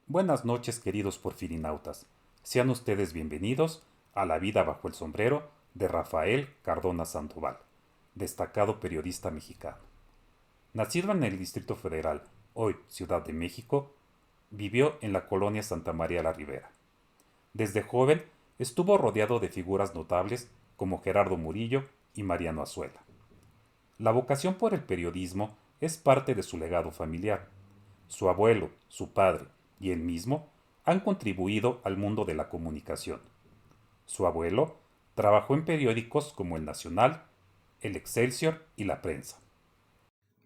Buenas noches, queridos porfirinautas. Sean ustedes bienvenidos a La vida bajo el sombrero de Rafael Cardona Sandoval, destacado periodista mexicano. Nacido en el Distrito Federal, hoy Ciudad de México, vivió en la colonia Santa María la Ribera. Desde joven estuvo rodeado de figuras notables como Gerardo Murillo y Mariano Azuela. La vocación por el periodismo es parte de su legado familiar. Su abuelo, su padre y él mismo han contribuido al mundo de la comunicación. Su abuelo trabajó en periódicos como El Nacional, El Excelsior y La Prensa.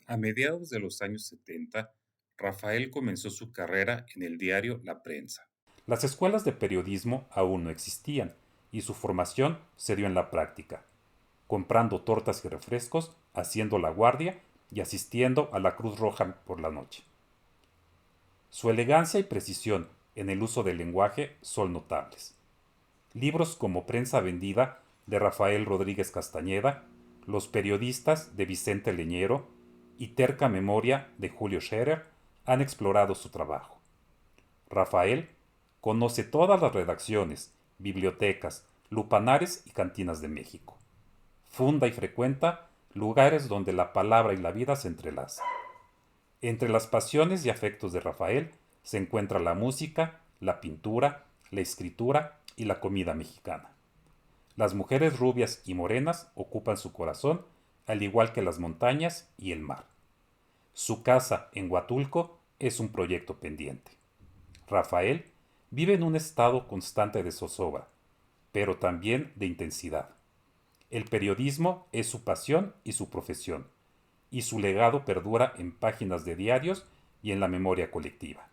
A mediados de los años 70, Rafael comenzó su carrera en el diario La Prensa. Las escuelas de periodismo aún no existían y su formación se dio en la práctica, comprando tortas y refrescos, haciendo la guardia y asistiendo a la Cruz Roja por la noche. Su elegancia y precisión en el uso del lenguaje son notables. Libros como Prensa Vendida de Rafael Rodríguez Castañeda, Los periodistas de Vicente Leñero y Terca Memoria de Julio Scherer han explorado su trabajo. Rafael conoce todas las redacciones, bibliotecas, lupanares y cantinas de México. Funda y frecuenta lugares donde la palabra y la vida se entrelazan. Entre las pasiones y afectos de Rafael se encuentra la música, la pintura, la escritura y la comida mexicana. Las mujeres rubias y morenas ocupan su corazón, al igual que las montañas y el mar. Su casa en Huatulco es un proyecto pendiente. Rafael vive en un estado constante de zozobra, pero también de intensidad. El periodismo es su pasión y su profesión, y su legado perdura en páginas de diarios y en la memoria colectiva.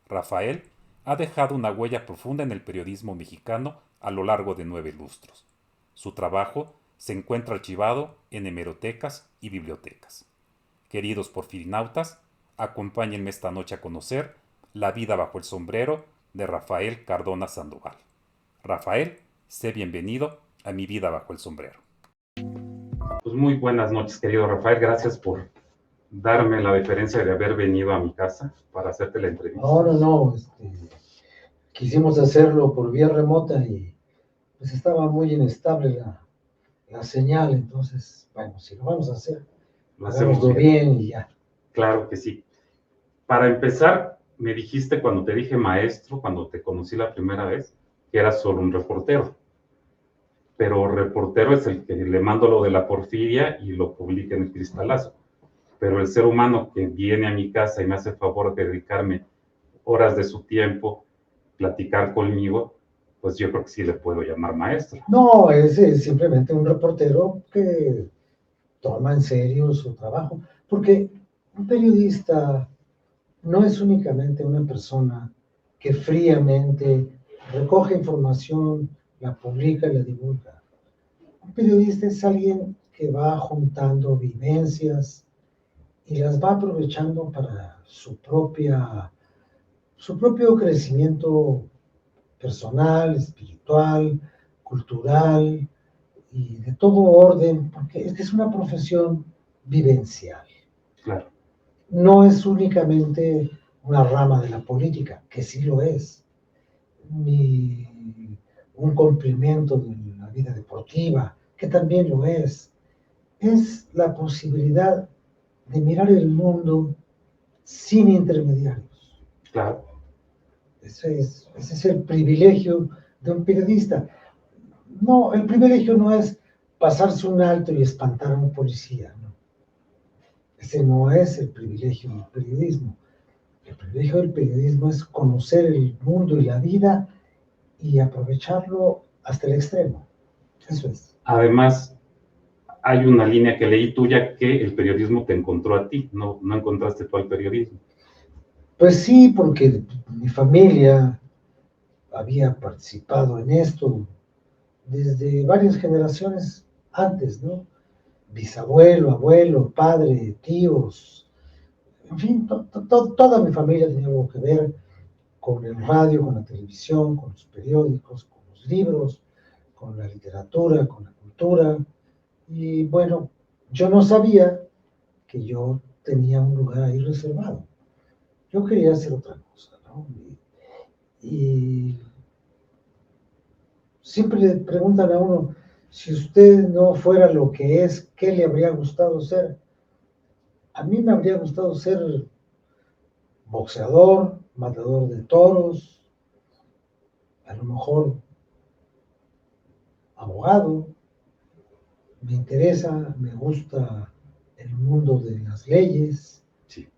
Rafael ha dejado una huella profunda en el periodismo mexicano a lo largo de 9 lustros. Su trabajo se encuentra archivado en hemerotecas y bibliotecas. Queridos porfirinautas, acompáñenme esta noche a conocer La vida bajo el sombrero de Rafael Cardona Sandoval. Rafael, sé bienvenido a Mi vida bajo el sombrero. Pues muy buenas noches, querido Rafael. Gracias por darme la deferencia de haber venido a mi casa para hacerte la entrevista. No. Quisimos hacerlo por vía remota y pues estaba muy inestable la señal, entonces, bueno, si lo vamos a hacer, hagámoslo bien y ya. Claro que sí. Para empezar, me dijiste cuando te dije maestro, cuando te conocí la primera vez, que eras solo un reportero. Pero reportero es el que le mando lo de la porfiria y lo publica en el Cristalazo. Pero el ser humano que viene a mi casa y me hace el favor de dedicarme horas de su tiempo, platicar conmigo, pues yo creo que sí le puedo llamar maestro. No, es simplemente un reportero que toma en serio su trabajo, porque un periodista no es únicamente una persona que fríamente recoge información, la publica y la divulga. Un periodista es alguien que va juntando vivencias y las va aprovechando para su propio crecimiento personal, espiritual, cultural y de todo orden, porque es una profesión vivencial. Claro. No es únicamente una rama de la política, que sí lo es, ni un complemento de la vida deportiva, que también lo es. Es la posibilidad de mirar el mundo sin intermediarios. Claro. Ese es el privilegio de un periodista. No, el privilegio no es pasarse un alto y espantar a un policía, ¿no? Ese no es el privilegio del periodismo. El privilegio del periodismo es conocer el mundo y la vida y aprovecharlo hasta el extremo. Eso es. Además, hay una línea que leí tuya que el periodismo te encontró a ti, no encontraste tú al periodismo. Pues sí, porque mi familia había participado en esto desde varias generaciones antes, ¿no? Bisabuelo, abuelo, padre, tíos, en fin, toda mi familia tenía algo que ver con el radio, con la televisión, con los periódicos, con los libros, con la literatura, con la cultura. Y bueno, yo no sabía que yo tenía un lugar ahí reservado. Yo quería hacer otra cosa, ¿no? Y siempre le preguntan a uno, si usted no fuera lo que es, ¿qué le habría gustado ser? A mí me habría gustado ser boxeador, matador de toros, a lo mejor abogado. Me interesa, me gusta el mundo de las leyes. Sí.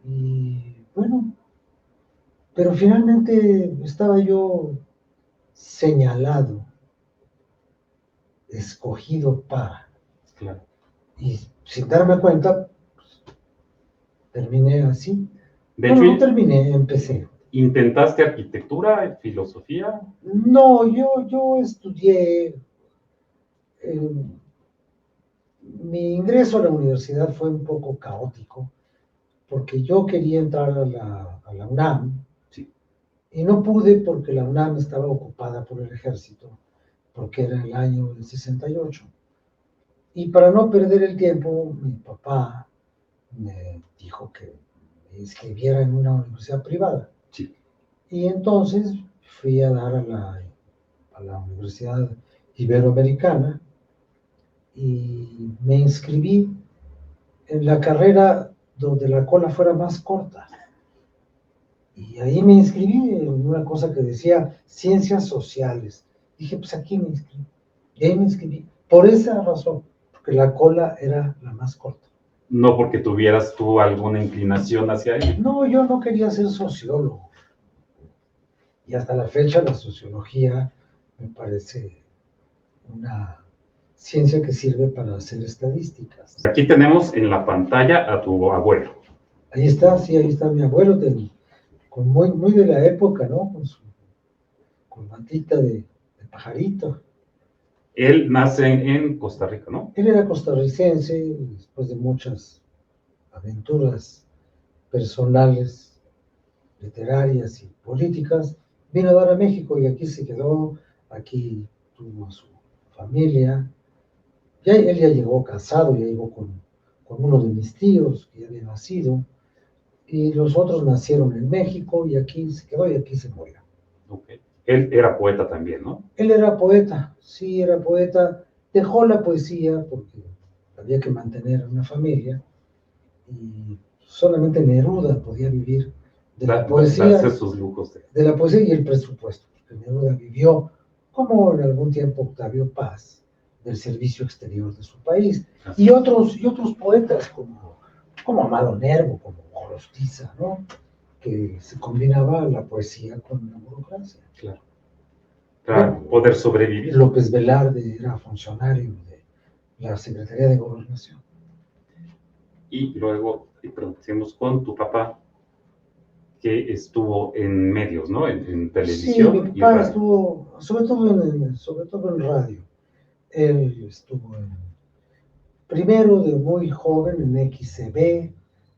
Y bueno, pero finalmente estaba yo señalado, escogido para. Claro. Y sin darme cuenta, terminé así. De Bueno, hecho, no terminé, empecé. ¿intentaste arquitectura, filosofía? No, yo estudié, eh, mi ingreso a la universidad fue un poco caótico, porque yo quería entrar a la UNAM, Sí. y no pude porque la UNAM estaba ocupada por el ejército, porque era el año del 68. Y para no perder el tiempo, mi papá me dijo que me inscribiera en una universidad privada. Sí. Y entonces fui a dar a la Universidad Iberoamericana y me inscribí en la carrera donde la cola fuera más corta. Y ahí me inscribí en una cosa que decía ciencias sociales. Dije, pues aquí me inscribí. Y ahí me inscribí. Por esa razón, porque la cola era la más corta. No porque tuvieras tú alguna inclinación hacia ello. No, yo no quería ser sociólogo. Y hasta la fecha la sociología me parece una ciencia que sirve para hacer estadísticas. Aquí tenemos en la pantalla a tu abuelo. Ahí está, sí, ahí está mi abuelo, con muy de la época, ¿no? Con su corbatita de pajarito. Él nace en Costa Rica, ¿no? Él era costarricense, después de muchas aventuras personales, literarias y políticas, vino a dar a México y aquí se quedó, aquí tuvo a su familia. Él ya llegó casado, ya llegó con uno de mis tíos que ya había nacido, y los otros nacieron en México y aquí se quedó y aquí se murió. Okay. Él era poeta también, ¿no? Él era poeta, sí, era poeta, dejó la poesía porque había que mantener una familia y solamente Neruda podía vivir de la poesía, darse sus lujos. de la poesía y el presupuesto, porque Neruda vivió, como en algún tiempo Octavio Paz, del servicio exterior de su país, y otros poetas como Amado Nervo, como Gorostiza, ¿no? Que se combinaba la poesía con la burocracia. Claro. Para poder sobrevivir. López Velarde era funcionario de la Secretaría de Gobernación. Y luego seguimos con tu papá, que estuvo en medios, ¿no? En televisión. Sí, mi y papá radio. estuvo, sobre todo en radio. Él estuvo primero de muy joven en XCB,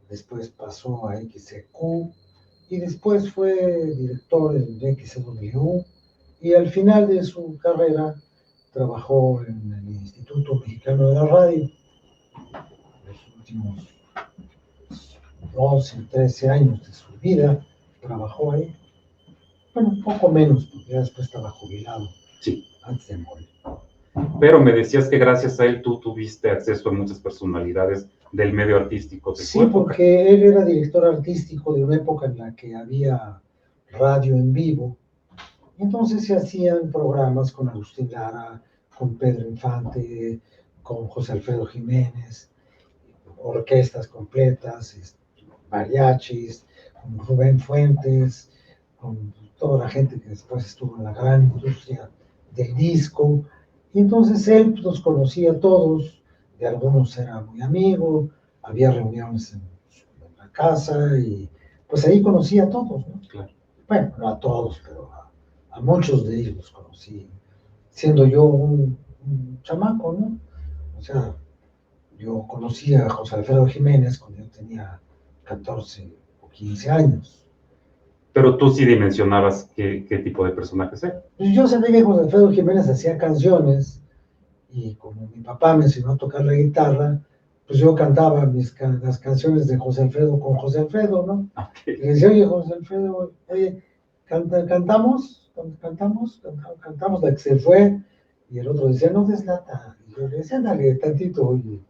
después pasó a XCQ y después fue director en XW y al final de su carrera trabajó en el Instituto Mexicano de la Radio. Los últimos 12, 13 años de su vida trabajó ahí. Bueno, un poco menos, porque ya después estaba jubilado. Sí. Antes de morir. Pero me decías que gracias a él tú tuviste acceso a muchas personalidades del medio artístico de Sí, porque él era director artístico de una época en la que había radio en vivo. Y entonces se hacían programas con Agustín Lara, con Pedro Infante, con José Alfredo Jiménez, orquestas completas, mariachis, con Rubén Fuentes, con toda la gente que después estuvo en la gran industria del disco. Y entonces él los conocía a todos, de algunos era muy amigo, había reuniones en la casa y pues ahí conocí a todos, ¿no? Claro. Bueno, no a todos, pero a muchos de ellos los conocí, siendo yo un chamaco, ¿no? O sea, yo conocí a José Alfredo Jiménez cuando yo tenía 14 o 15 años. Pero tú sí dimensionabas qué tipo de personaje era. Pues yo sabía que José Alfredo Jiménez hacía canciones y como mi papá me enseñó a tocar la guitarra, pues yo cantaba las canciones de José Alfredo con José Alfredo, ¿no? Okay. Y le decía, oye, José Alfredo, oye, cantamos la que se fue, y el otro decía, no deslata, y yo le decía, dale tantito, oye.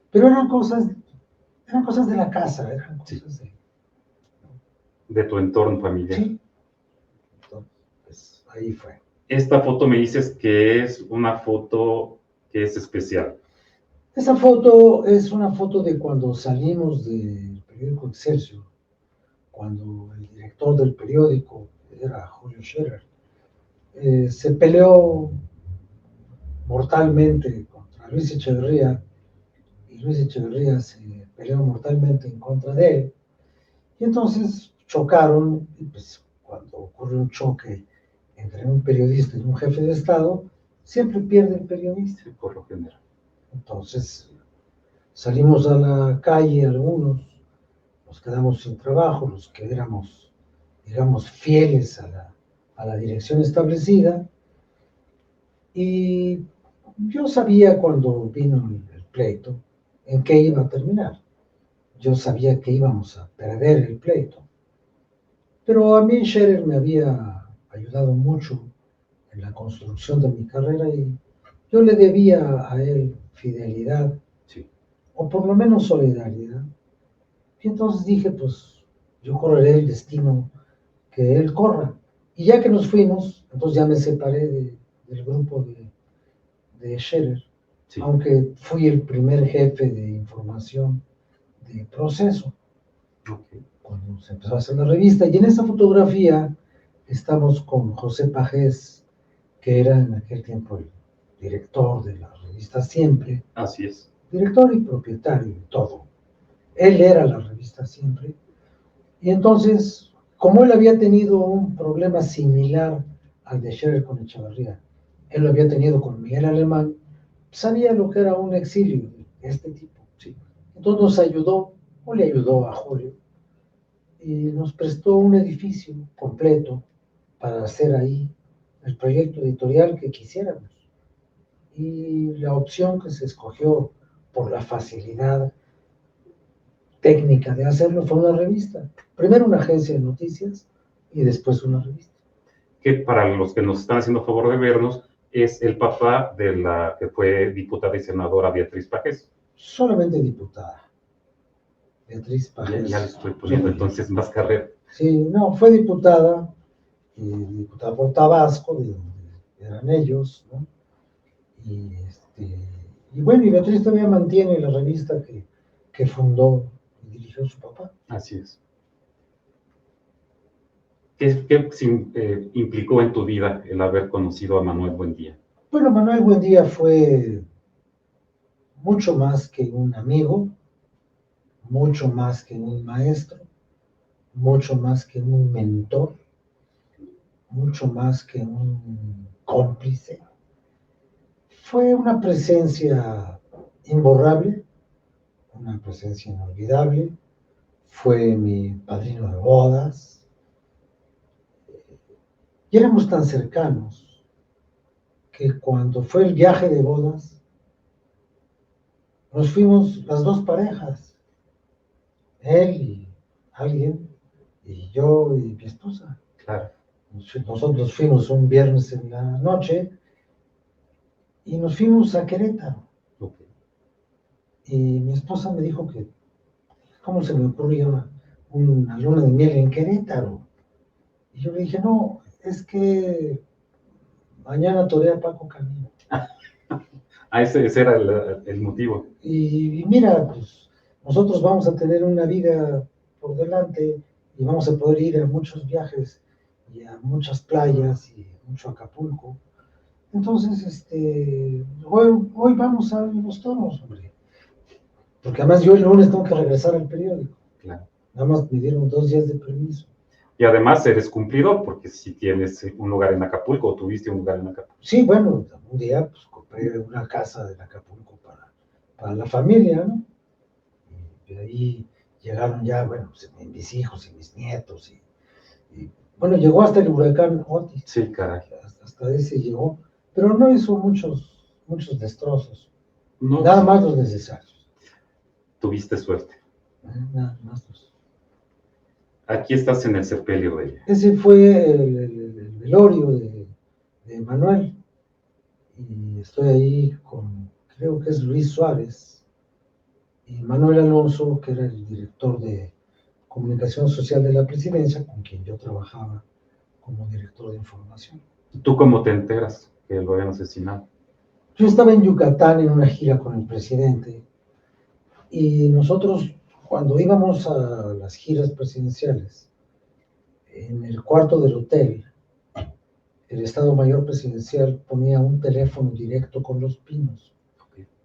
Pero eran cosas de la casa, eran cosas de tu entorno familiar. Sí. Entonces, pues, ahí fue. Esta foto me dices que es una foto que es especial. Esa foto es una foto de cuando salimos del periódico Excelsior, cuando el director del periódico era Julio Scherer, se peleó mortalmente contra Luis Echeverría, y Luis Echeverría se peleó mortalmente en contra de él, y entonces chocaron, y pues cuando ocurre un choque entre un periodista y un jefe de Estado, siempre pierde el periodista. Sí, por lo general. Entonces salimos a la calle algunos, nos quedamos sin trabajo, los que éramos, digamos, fieles a la dirección establecida, y yo sabía cuando vino el pleito en qué iba a terminar. Yo sabía que íbamos a perder el pleito. Pero a mí Scherer me había ayudado mucho en la construcción de mi carrera y yo le debía a él fidelidad, sí, o por lo menos solidaridad. Y entonces dije, pues yo correré el destino que él corra. Y ya que nos fuimos, entonces ya me separé del grupo de Scherer, sí. Aunque fui el primer jefe de información de Proceso, Okay. cuando se empezó a hacer la revista. Y en esa fotografía estamos con José Pajés, que era en aquel tiempo el director de la revista Siempre. Así es. Director y propietario de todo. Él era la revista Siempre. Y entonces, como él había tenido un problema similar al de Scherer con Echeverría, él lo había tenido con Miguel Alemán, sabía lo que era un exilio de este tipo. Sí. Entonces nos ayudó, o le ayudó a Julio, y nos prestó un edificio completo para hacer ahí el proyecto editorial que quisiéramos. Y la opción que se escogió por la facilidad técnica de hacerlo fue una revista. Primero una agencia de noticias y después una revista. Que para los que nos están haciendo favor de vernos, es el papá de la que fue diputada y senadora Beatriz Pajés. Solamente diputada. Beatriz Pajés. Ya le estoy poniendo entonces más carrera. Sí, no, fue diputada, y diputada por Tabasco, de donde eran ellos, ¿no? Y bueno, y Beatriz todavía mantiene la revista que fundó y dirigió su papá. Así es. ¿Qué implicó en tu vida el haber conocido a Manuel Buendía? Bueno, Manuel Buendía fue mucho más que un amigo, mucho más que un maestro, mucho más que un mentor, mucho más que un cómplice. Fue una presencia imborrable, una presencia inolvidable. Fue mi padrino de bodas. Y éramos tan cercanos que cuando fue el viaje de bodas, nos fuimos las dos parejas, él y alguien, y yo y mi esposa. Claro. Nosotros fuimos un viernes en la noche y nos fuimos a Querétaro. Okay. Y mi esposa me dijo que, ¿cómo se me ocurrió una luna de miel en Querétaro? Y yo le dije, no, es que mañana torea Paco Camino. Ese era el motivo. Y mira, pues nosotros vamos a tener una vida por delante y vamos a poder ir a muchos viajes y a muchas playas y mucho Acapulco. Entonces, hoy vamos a Los Toros, hombre. Porque además yo el lunes tengo que regresar al periódico. Claro. Nada más me dieron 2 días de permiso. Y además eres cumplidor, porque si tienes un lugar en Acapulco, o tuviste un lugar en Acapulco. Sí, bueno, un día pues compré una casa en Acapulco para la familia, ¿no? Y de ahí llegaron ya, bueno, pues, mis hijos y mis nietos. Bueno, llegó hasta el huracán Otis. Sí, caray. Hasta ese llegó, pero no hizo muchos destrozos. No, Nada más los necesarios. tuviste suerte. Nada más los. Aquí estás en el sepelio de ella. Ese fue el velorio de Manuel. Y estoy ahí con, creo que es Luis Suárez, y Manuel Alonso, que era el director de comunicación social de la presidencia, con quien yo trabajaba como director de información. ¿Tú cómo te enteras que lo habían asesinado? Yo estaba en Yucatán en una gira con el presidente, y nosotros, cuando íbamos a las giras presidenciales, en el cuarto del hotel, el Estado Mayor Presidencial ponía un teléfono directo con Los Pinos.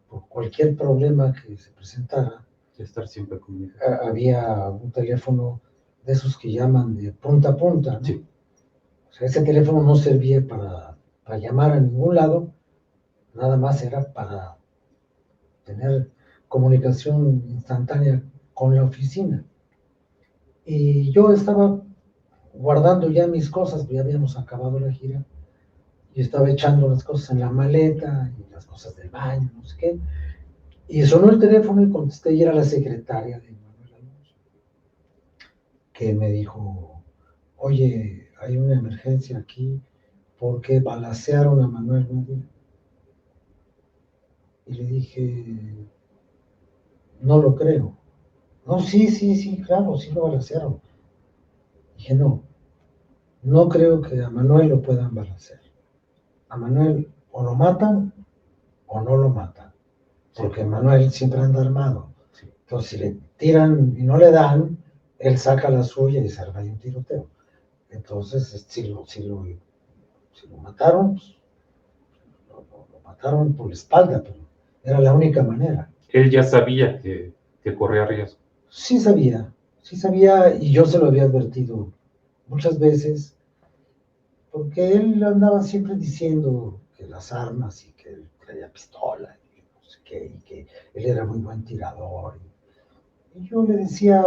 Por cualquier problema que se presentara, Estar siempre comunicado. había un teléfono de esos que llaman de punta a punta, ¿no? Sí. O sea, ese teléfono no servía para llamar a ningún lado, nada más era para tener comunicación instantánea con la oficina. Y yo estaba guardando ya mis cosas, ya habíamos acabado la gira, y estaba echando las cosas en la maleta, y las cosas del baño, no sé qué, y sonó el teléfono y contesté, y era la secretaria de Manuel Alonso, que me dijo, oye, hay una emergencia aquí, porque balacearon a Manuel Medina. Y le dije, no lo creo. No, sí, claro, sí lo balacearon. Dije, no creo que a Manuel lo puedan balacear. A Manuel o lo matan o no lo matan, porque Manuel siempre anda armado. Entonces, si le tiran y no le dan, él saca la suya y se arma un tiroteo. Entonces, si lo mataron, pues, lo mataron por la espalda, pero era la única manera. Él ya sabía que corría riesgo. Sí sabía, y yo se lo había advertido muchas veces, porque él andaba siempre diciendo que las armas y que él traía pistola y no sé qué, y que él era muy buen tirador. Y yo le decía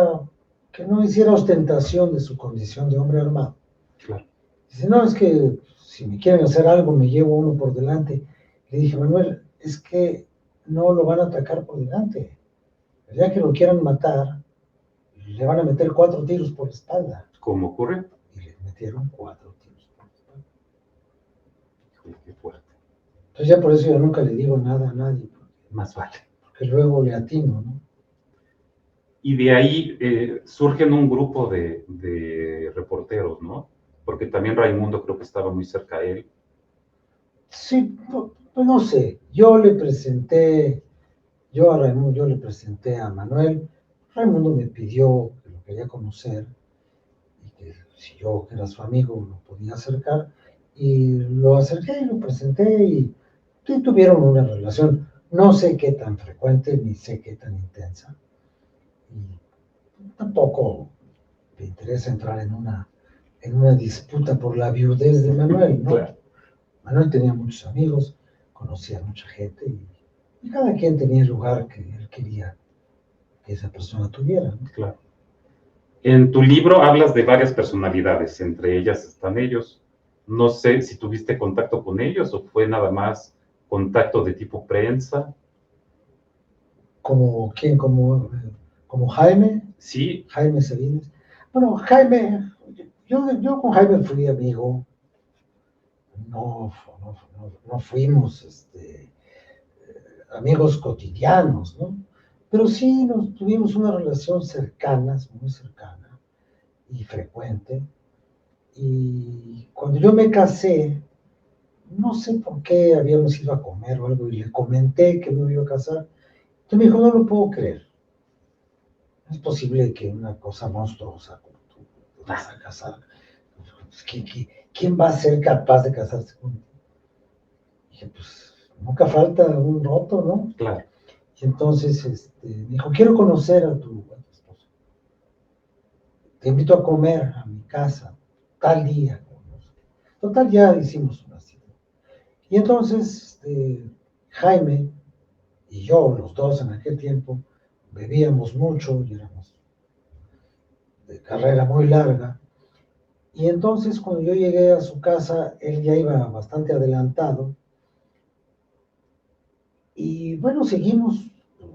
que no hiciera ostentación de su condición de hombre armado. Claro. Dice, no, es que si me quieren hacer algo me llevo uno por delante. Le dije, Manuel, es que no lo van a atacar por delante. El día que lo quieran matar, le van a meter 4 tiros por la espalda. ¿Cómo ocurre? Y le metieron 4 tiros por la espalda. Qué fuerte. Entonces ya por eso yo nunca le digo nada a nadie. Más vale. Porque luego le atino, ¿no? Y de ahí surgen un grupo de reporteros, ¿no? Porque también Raimundo creo que estaba muy cerca de él. Sí, pues no sé. Yo a Raimundo, yo le presenté a Manuel. Raimundo me pidió que lo quería conocer y que si yo, que era su amigo, lo podía acercar. Y lo acerqué y lo presenté y tuvieron una relación. No sé qué tan frecuente ni sé qué tan intensa. Y tampoco me interesa entrar en una disputa por la viudez de Manuel, ¿no? Claro. Manuel tenía muchos amigos, conocía a mucha gente y cada quien tenía el lugar que él quería que esa persona tuviera, ¿no? Claro. En tu libro hablas de varias personalidades, entre ellas están ellos. No sé si tuviste contacto con ellos o fue nada más contacto de tipo prensa. ¿Como quién? Como Jaime Sí, Sabines. Bueno, Jaime, yo con Jaime fui amigo, no fuimos amigos cotidianos, ¿no? Pero sí tuvimos una relación cercana, muy cercana y frecuente. Y cuando yo me casé, no sé por qué habíamos ido a comer o algo y le comenté que me iba a casar. Entonces me dijo, no lo puedo creer. No es posible que una cosa monstruosa como tú te vas a casar. ¿Quién va a ser capaz de casarse contigo? Dije, pues nunca falta un roto, ¿no? claro. Y entonces me dijo, quiero conocer a tu esposo. te invito a comer a mi casa, tal día. Total, ya hicimos una cita. Y entonces, Jaime y yo, los dos en aquel tiempo, bebíamos mucho y éramos de carrera muy larga. Y entonces, cuando yo llegué a su casa, él ya iba bastante adelantado. Y bueno, seguimos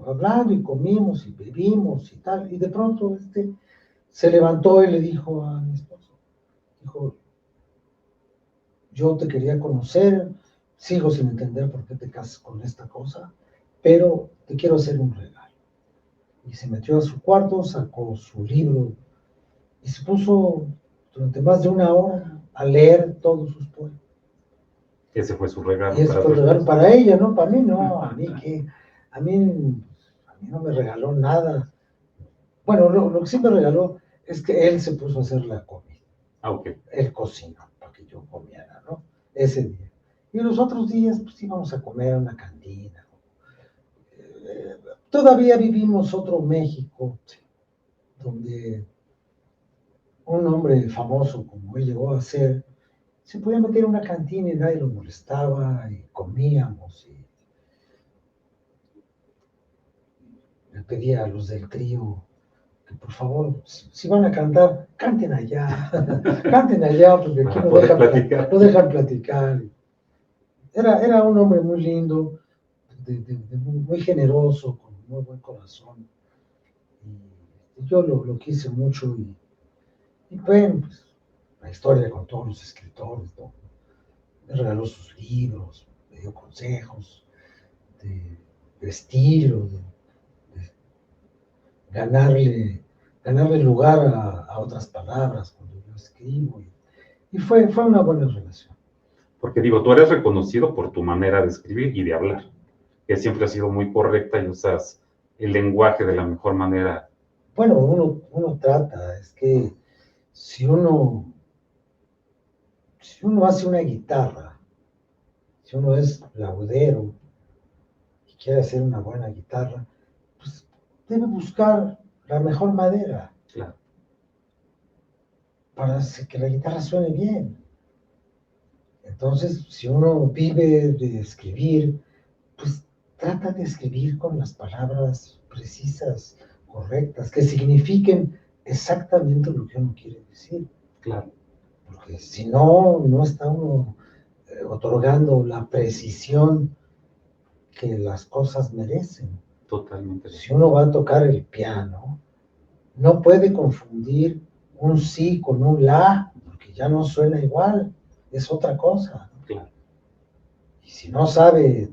hablando y comimos y bebimos y tal. Y de pronto se levantó y le dijo a mi esposo, dijo, yo te quería conocer, sigo sin entender por qué te casas con esta cosa, pero te quiero hacer un regalo. Y se metió a su cuarto, sacó su libro y se puso durante más de una hora a leer todos sus poemas. Ese fue su regalo. Y ese fue el regalo para ella, ¿no? Para mí no, a mí no me regaló nada. Bueno, lo que sí me regaló es que él se puso a hacer la comida. Ah, ok. Él cocinó para que yo comiera, ¿no? Ese día. Y los otros días, pues íbamos a comer a una cantina. Todavía vivimos otro México, donde un hombre famoso como él llegó a ser, se podía meter en una cantina y nadie lo molestaba y comíamos. Y le pedía a los del trío que por favor, si van a cantar, canten allá, canten allá, porque aquí no dejan platicar. Era un hombre muy lindo, muy generoso, con muy buen corazón. Y yo lo quise mucho y bueno, pues, la historia con todos los escritores, ¿no? Me regaló sus libros, me dio consejos de estilo, de ganarle lugar a otras palabras cuando yo escribo. Y fue una buena relación. Porque digo, tú eres reconocido por tu manera de escribir y de hablar, que siempre ha sido muy correcta y usas el lenguaje de la mejor manera. Bueno, uno trata, es que si uno hace una guitarra, si uno es laudero y quiere hacer una buena guitarra, pues debe buscar la mejor madera. Claro. Para que la guitarra suene bien. Entonces, si uno vive de escribir, pues trata de escribir con las palabras precisas, correctas, que signifiquen exactamente lo que uno quiere decir. Claro. Porque si no está uno otorgando la precisión que las cosas merecen. Totalmente. Si uno va a tocar el piano, no puede confundir un sí con un la, porque ya no suena igual, es otra cosa. Claro. Y si no sabe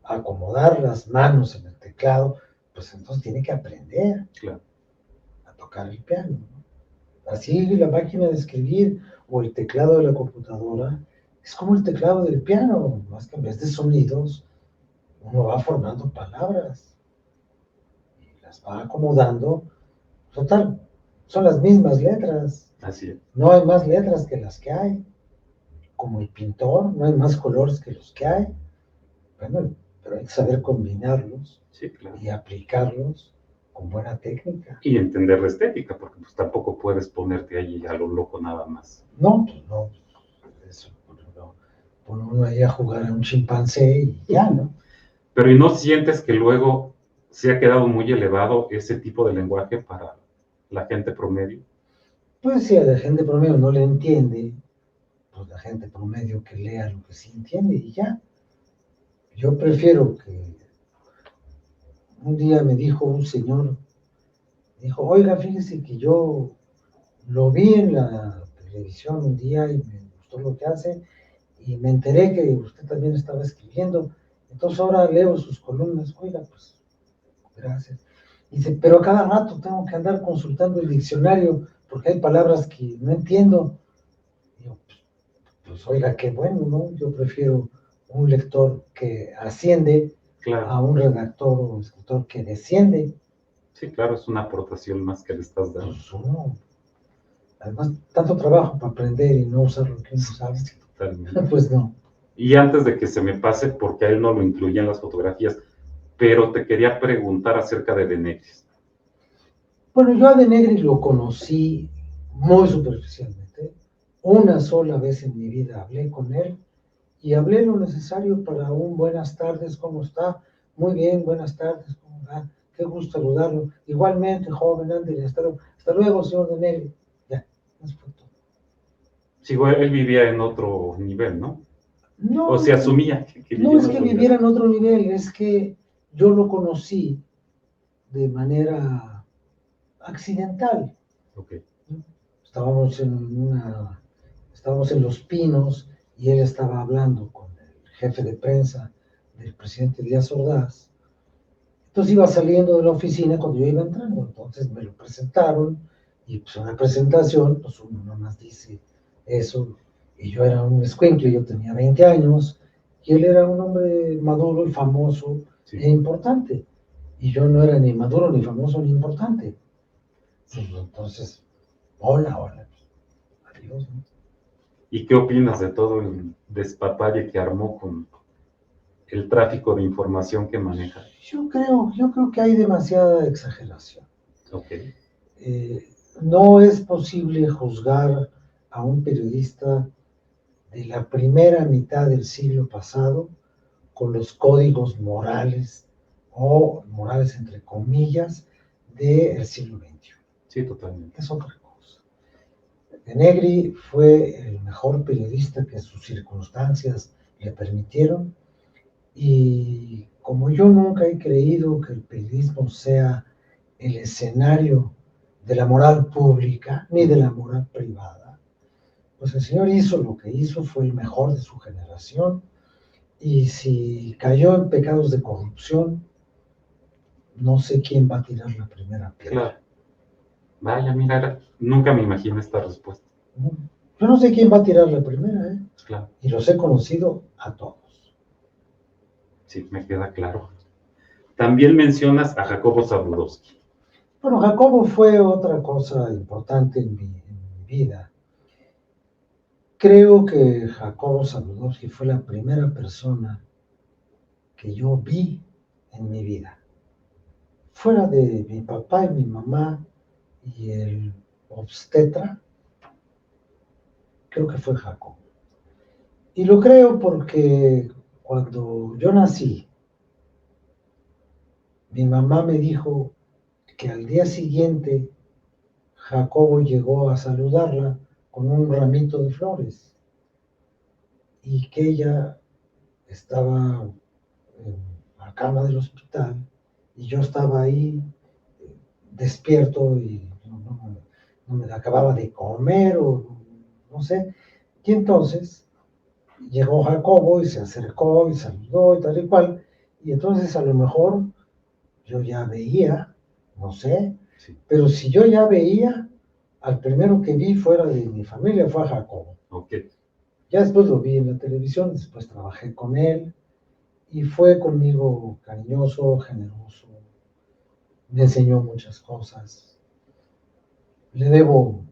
acomodar las manos en el teclado, pues entonces tiene que aprender a tocar el piano. Así la máquina de escribir o el teclado de la computadora es como el teclado del piano, más que en vez de sonidos, uno va formando palabras y las va acomodando. Total, son las mismas letras. Así es. No hay más letras que las que hay. Como el pintor, no hay más colores que los que hay. Bueno, pero hay que saber combinarlos, sí, claro, y aplicarlos con buena técnica. Y entender la estética, porque pues tampoco puedes ponerte ahí a lo loco nada más. No, pues no. Eso, no. Pone uno ahí a jugar a un chimpancé y ya, ¿no? Pero ¿y no sientes que luego se ha quedado muy elevado ese tipo de lenguaje para la gente promedio? Pues si a la gente promedio no le entiende, pues la gente promedio que lea lo que sí entiende y ya. Yo prefiero que... Un día me dijo un señor, dijo, oiga, fíjese que yo lo vi en la televisión un día y me gustó lo que hace y me enteré que usted también estaba escribiendo, entonces ahora leo sus columnas, oiga, pues, gracias. Dice, pero a cada rato tengo que andar consultando el diccionario porque hay palabras que no entiendo. Y yo, pues oiga, qué bueno, ¿no? Yo prefiero un lector que asciende a un redactor o escritor que desciende. Sí, claro, es una aportación más que le estás dando. Pues uno, además, tanto trabajo para aprender y no usar lo que uno sabe. Totalmente. Pues no. Y antes de que se me pase, porque a él no lo incluía en las fotografías, pero te quería preguntar acerca de Denetis. Bueno, yo a De Negri lo conocí muy superficialmente. Una sola vez en mi vida hablé con él y hablé lo necesario para un buenas tardes, ¿cómo está? Muy bien, buenas tardes, ¿cómo va? Qué gusto saludarlo. Igualmente, joven, Andy, hasta luego, señor De Negri. Ya, eso fue todo. Sí, güey, él vivía en otro nivel, ¿no? O No, se asumía que no vivía en es que otro viviera nivel. en otro nivel, es que yo lo conocí de manera accidental. Ok, ¿No? Estábamos en una, estábamos en Los Pinos y él estaba hablando con el jefe de prensa del presidente Díaz Ordaz. Entonces iba saliendo de la oficina cuando yo iba entrando, entonces me lo presentaron y pues en la presentación pues uno nomás dice eso y yo era un escuincle, yo tenía 20 años y él era un hombre maduro y famoso sí. e importante y yo no era ni maduro ni famoso ni importante. Pues, entonces, hola, hola, adiós, ¿no? ¿Y qué opinas de todo el despapalle que armó con el tráfico de información que maneja? Yo creo que hay demasiada exageración. Ok, Eh, no es posible juzgar a un periodista de la primera mitad del siglo pasado con los códigos morales o morales entre comillas del siglo XXI. sí, totalmente. Es otra cosa. De Negri fue el mejor periodista que sus circunstancias le permitieron y como yo nunca he creído que el periodismo sea el escenario de la moral pública ni de la moral privada, pues el señor hizo lo que hizo, fue el mejor de su generación y si cayó en pecados de corrupción, no sé quién va a tirar la primera Claro. piedra. Vaya, mira, nunca me imaginé esta respuesta. Yo no sé quién va a tirar la primera, ¿eh? Claro, Y los he conocido a todos. sí, me queda claro. También mencionas a Jacobo Zabludowski. Bueno, Jacobo fue otra cosa importante en mi vida. Creo que Jacobo Zabludowski fue la primera persona que yo vi en mi vida. Fuera de mi papá y mi mamá y el obstetra, creo que fue Jacobo. Y lo creo porque cuando yo nací, mi mamá me dijo que al día siguiente Jacobo llegó a saludarla con un ramito de flores y que ella estaba en la cama del hospital y yo estaba ahí despierto y no me acababa de comer o no sé. Y entonces llegó Jacobo y se acercó y saludó y tal y cual. Y entonces a lo mejor yo ya veía, no sé, Sí, pero si yo ya veía, al primero que vi fuera de mi familia fue a Jacobo. ok, Ya después lo vi en la televisión, después trabajé con él y fue conmigo cariñoso, generoso, me enseñó muchas cosas. Le debo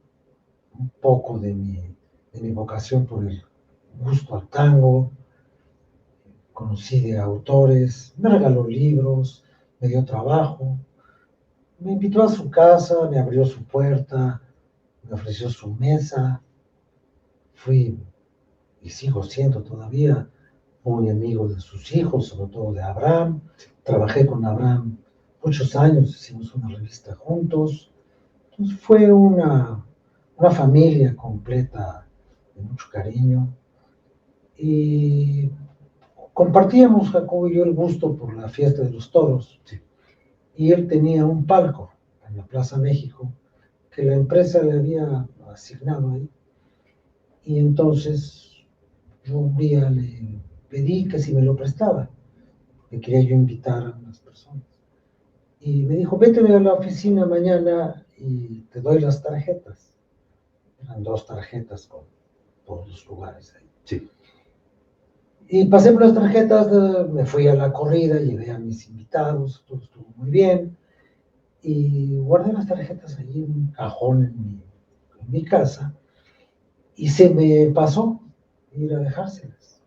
un poco de mi vocación por el gusto al tango, conocí de autores, me regaló libros, me dio trabajo, me invitó a su casa, me abrió su puerta, me ofreció su mesa, fui y sigo siendo todavía muy amigo de sus hijos, sobre todo de Abraham. Trabajé con Abraham muchos años, hicimos una revista juntos. Entonces fue una familia completa de mucho cariño. Y compartíamos, Jacobo y yo, el gusto por la fiesta de los toros. sí, Y él tenía un palco en la Plaza México que la empresa le había asignado ahí. Y entonces yo un día le pedí que si me lo prestaba, que quería yo invitar a unas personas. Y me dijo, vete a la oficina mañana y te doy las tarjetas. Eran dos tarjetas con todos los lugares ahí. sí, Y pasé por las tarjetas, me fui a la corrida, llevé a mis invitados, todo estuvo muy bien. Y guardé las tarjetas allí en un cajón en mi casa y se me pasó ir a dejárselas.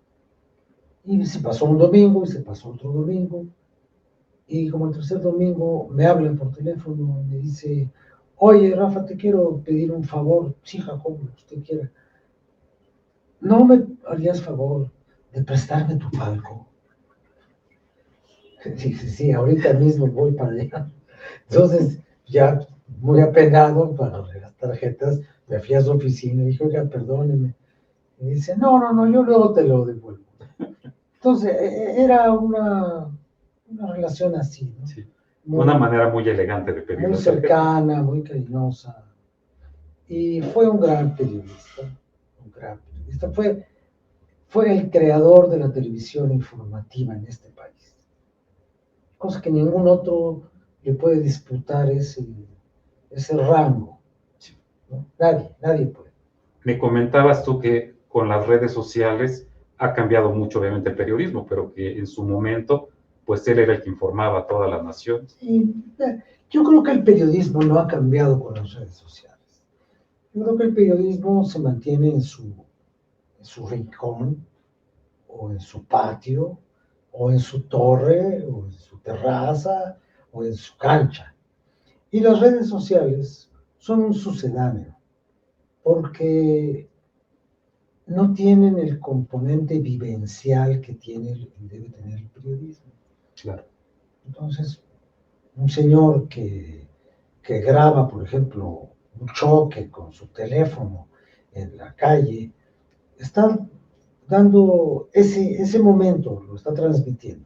Y se pasó un domingo y se pasó otro domingo Y como el tercer domingo me hablan por teléfono, me dice, oye, Rafa, te quiero pedir un favor. Sí, Jacobo, lo que usted quiera. ¿No me harías favor de prestarme tu palco? Sí, sí, sí, ahorita mismo voy para allá. Entonces, ya muy apenado para las tarjetas, me fui a su oficina y dije, oiga, perdóneme. Y dice, no, no, no, yo luego te lo devuelvo. Entonces, era una relación así, ¿no? Sí. Una Muy, manera muy elegante de pedir muy la tarjeta. cercana, muy cariñosa. Y fue un gran periodista, un gran periodista. Fue el creador de la televisión informativa en este país. Cosa que ningún otro le puede disputar ese rango. ¿No? Nadie puede. Me comentabas tú que con las redes sociales ha cambiado mucho, obviamente, el periodismo, pero que en su momento, pues él era el que informaba a toda la nación. Y, yo creo que el periodismo no ha cambiado con las redes sociales. Yo creo que el periodismo se mantiene en su rincón, o en su patio, o en su torre, o en su terraza, o en su cancha. Y las redes sociales son un sucedáneo, porque no tienen el componente vivencial que debe tener el periodismo. Claro. Entonces, un señor que graba, por ejemplo, un choque con su teléfono en la calle, está dando ese momento, lo está transmitiendo,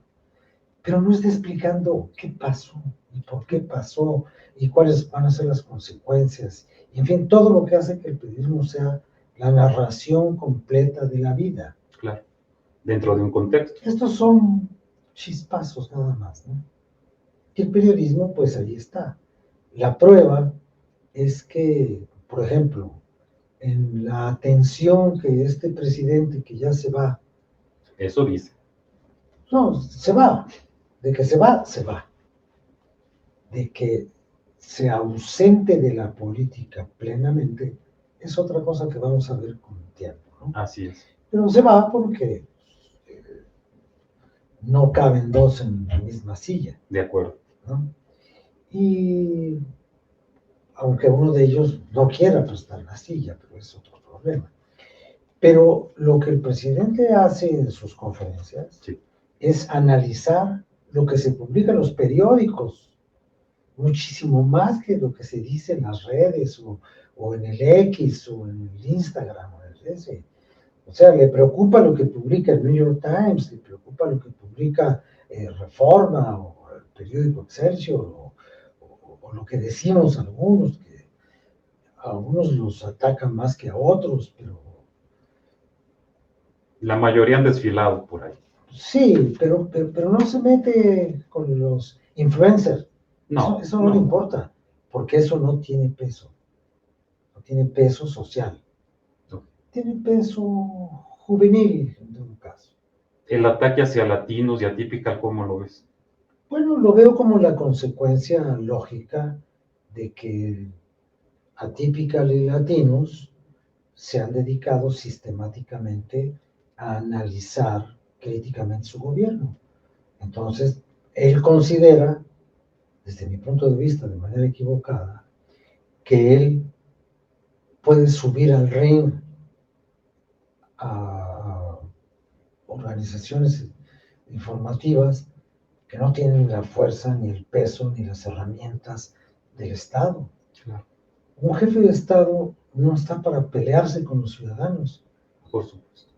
pero no está explicando qué pasó y por qué pasó y cuáles van a ser las consecuencias. Y, en fin, todo lo que hace que el periodismo sea la narración completa de la vida. Claro. Dentro de un contexto. Estos son chispazos nada más, ¿no? Y el periodismo, pues ahí está. La prueba es que, por ejemplo, en la atención que este presidente que ya se va, Eso dice. no, se va, de que se va, se va, de que se ausente de la política plenamente, es otra cosa que vamos a ver con el tiempo, ¿no? Así es. Pero se va porque no caben dos en la misma silla, De acuerdo. ¿no? Y aunque uno de ellos no quiera prestar la silla, pero es otro problema. Pero lo que el presidente hace en sus conferencias Sí. es analizar lo que se publica en los periódicos, muchísimo más que lo que se dice en las redes o en el X o en el Instagram o en el ese. O sea, le preocupa lo que publica el New York Times, le preocupa lo que publica Reforma o el periódico Excelsior o lo que decimos algunos, que a algunos los atacan más que a otros, pero La mayoría han desfilado por ahí. sí, pero no se mete con los influencers. No, Eso no le importa, porque eso no tiene peso. No tiene peso social. no. Tiene peso juvenil, en todo caso. El ataque hacia latinos y atípica, ¿cómo lo ves? Bueno, lo veo como la consecuencia lógica de que Atypical y Latinos se han dedicado sistemáticamente a analizar críticamente su gobierno. Entonces, él considera, desde mi punto de vista, de manera equivocada, que él puede subir al ring a organizaciones informativas que no tienen la fuerza, ni el peso, ni las herramientas del Estado. Claro. Un jefe de Estado no está para pelearse con los ciudadanos. Por supuesto.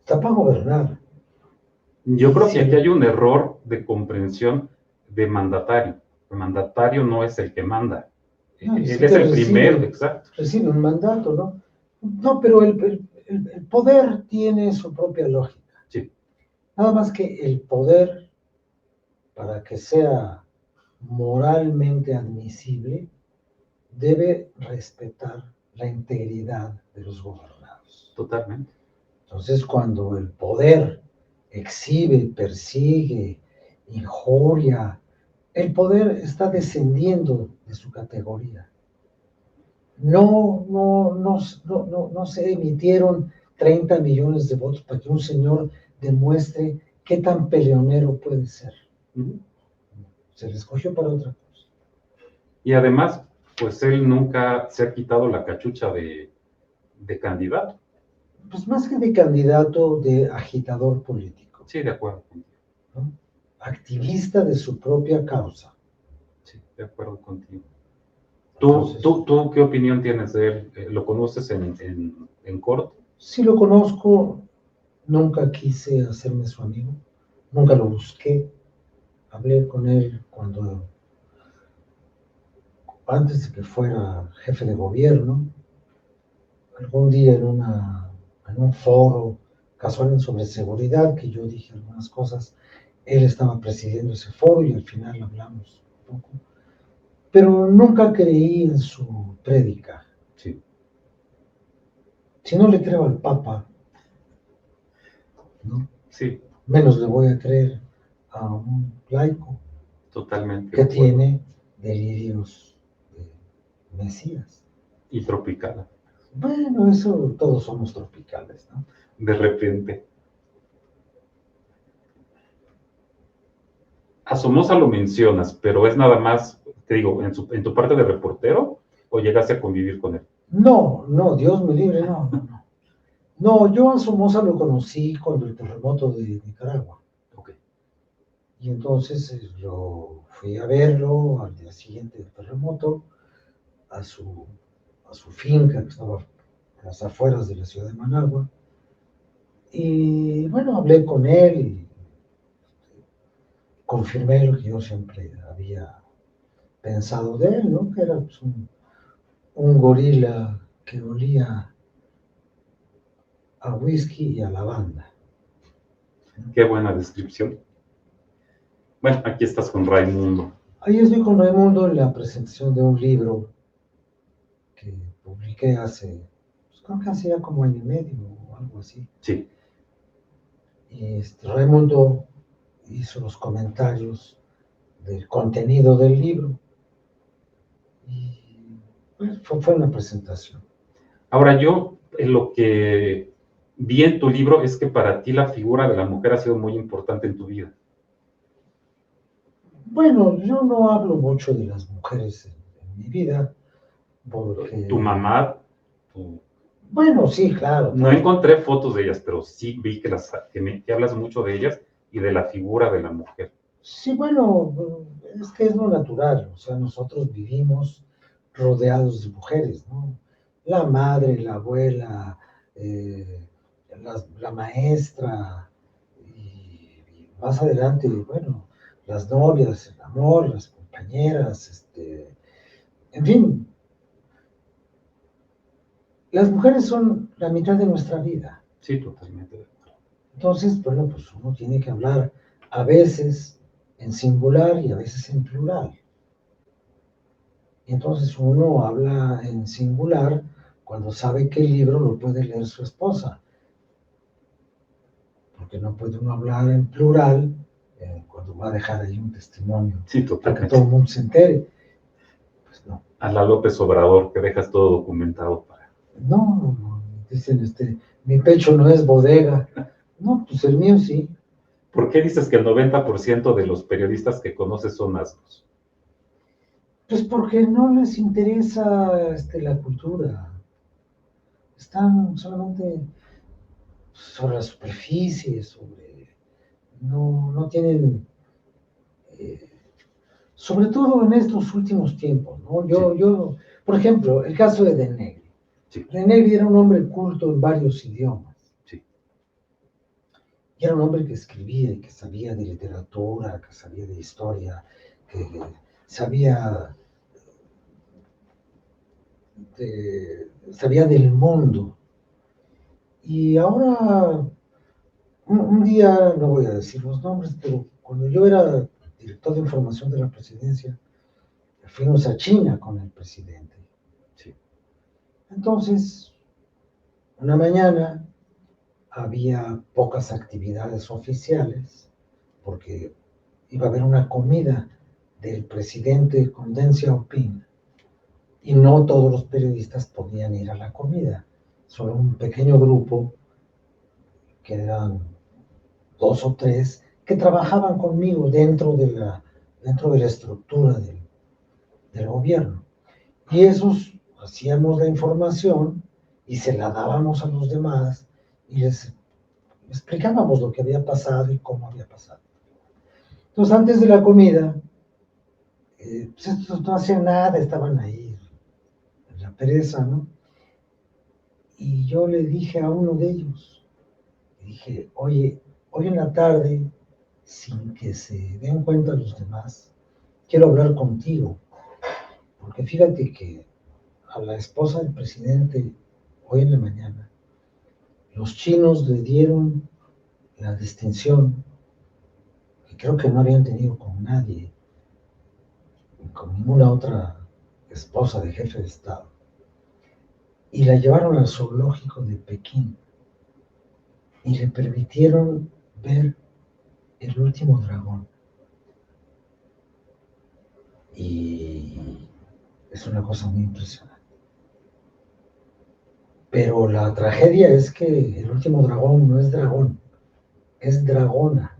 Está para gobernar. Yo creo que aquí hay un error de comprensión de mandatario. El mandatario no es el que manda. No, Él sí es que el primero, exacto. recibe un mandato, ¿no? No, pero el poder tiene su propia lógica. Sí. Nada más que el poder, para que sea moralmente admisible, debe respetar la integridad de los gobernados. Totalmente. Entonces, cuando el poder exhibe, persigue, injuria, el poder está descendiendo de su categoría. No se emitieron 30 millones de votos para que un señor demuestre qué tan peleonero puede ser. Ujú. Se le escogió para otra cosa. Y además, pues él nunca se ha quitado la cachucha de candidato. Pues más que de candidato, de agitador político, Sí, de acuerdo contigo. ¿no? Activista de su propia causa. Sí, de acuerdo contigo. Entonces, ¿Tú qué opinión tienes de él? ¿Lo conoces en corto? sí lo conozco, nunca quise hacerme su amigo, nunca lo busqué. Hablé con él antes de que fuera jefe de gobierno, algún día en un foro casual sobre seguridad, que yo dije algunas cosas, él estaba presidiendo ese foro y al final hablamos un poco. Pero nunca creí en su prédica. Sí, Si no le creo al Papa, ¿no? sí, Menos le voy a creer a un laico totalmente que de acuerdo. tiene delirios de Mesías. Y tropical, Bueno, eso todos somos tropicales, ¿no? de repente. A Somoza lo mencionas, pero es nada más, te digo, en tu parte de reportero, o llegaste a convivir con él. No, no, Dios me libre, no, no, no. No, yo a Somoza lo conocí cuando el terremoto de Nicaragua. Ok. Y entonces yo fui a verlo al día siguiente del terremoto, a su, a su finca que estaba a las afueras de la ciudad de Managua. Y bueno, hablé con él y confirmé lo que yo siempre había pensado de él, ¿no? Que era pues, un gorila que olía a whisky y a lavanda. Qué buena descripción. Bueno, aquí estás con Raimundo. Ahí estoy con Raimundo en la presentación de un libro que publiqué hace, pues creo que hace ya como año y medio o algo así. Sí. Y Raimundo hizo los comentarios del contenido del libro. Y pues, fue una presentación. Ahora yo, lo que vi en tu libro es que para ti la figura de la mujer ha sido muy importante en tu vida. Bueno, yo no hablo mucho de las mujeres en mi vida, Tu porque, mamá, tu... bueno, sí, claro, No claro. encontré fotos de ellas, pero sí vi que hablas mucho de ellas y de la figura de la mujer. Sí, bueno, es que es lo natural, o sea, nosotros vivimos rodeados de mujeres, ¿no? La madre, la abuela, eh, la maestra, y más adelante, bueno, las novias, el amor, las compañeras, en fin, las mujeres son la mitad de nuestra vida. Sí, totalmente de acuerdo. Entonces, bueno, pues uno tiene que hablar a veces en singular y a veces en plural. Y entonces uno habla en singular cuando sabe que el libro lo puede leer su esposa, porque no puede uno hablar en plural cuando va a dejar ahí un testimonio Sí, para que todo totalmente. el mundo se entere. Pues no, A la López Obrador, que dejas todo documentado para... no, no, dicen, mi pecho no es bodega. No, pues el mío sí. ¿Por qué dices que el 90% de los periodistas que conoces son asnos? Pues porque no les interesa la cultura. Están solamente sobre la superficie, no tienen, eh, sobre todo en estos últimos tiempos, ¿no? Sí, Por ejemplo, el caso de De Negri. sí, De Negri era un hombre culto en varios idiomas. sí. Y era un hombre que escribía y que sabía de literatura, que sabía de historia, que sabía, sabía del mundo. Y ahora, un día, no voy a decir los nombres, pero cuando yo era director de información de la presidencia, fuimos a China con el presidente. Sí. Entonces, una mañana había pocas actividades oficiales, porque iba a haber una comida del presidente con Deng Xiaoping, y no todos los periodistas podían ir a la comida, solo un pequeño grupo, que eran 2 o 3, que trabajaban conmigo dentro de la estructura del gobierno. Y esos hacíamos la información y se la dábamos a los demás y les explicábamos lo que había pasado y cómo había pasado. Entonces, antes de la comida, pues estos no hacían nada, estaban ahí en la pereza, ¿no? Y yo le dije a uno de ellos, le dije, oye, hoy en la tarde, sin que se den cuenta los demás, quiero hablar contigo, porque fíjate que a la esposa del presidente, hoy en la mañana, los chinos le dieron la distinción que creo que no habían tenido con nadie, con ninguna otra esposa de jefe de Estado, y la llevaron al zoológico de Pekín y le permitieron ver el último dragón. Y es una cosa muy impresionante. Pero la tragedia es que el último dragón no es dragón, es dragona.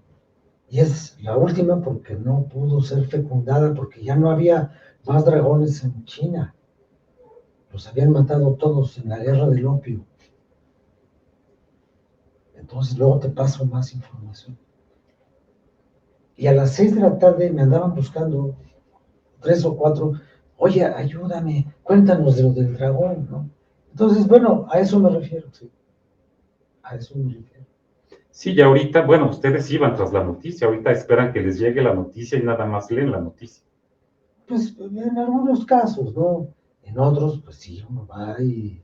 Y es la última porque no pudo ser fecundada, porque ya no había más dragones en China. Los habían matado todos en la guerra del opio. Entonces luego te paso más información. Y a las 6 de la tarde me andaban buscando 3 o 4. Oye, ayúdame, cuéntanos de lo del dragón, ¿no? Entonces, bueno, a eso me refiero, sí. A eso me refiero. Sí, y ahorita, bueno, ustedes iban tras la noticia, ahorita esperan que les llegue la noticia y nada más leen la noticia. Pues en algunos casos, ¿no? En otros, pues sí, uno va y...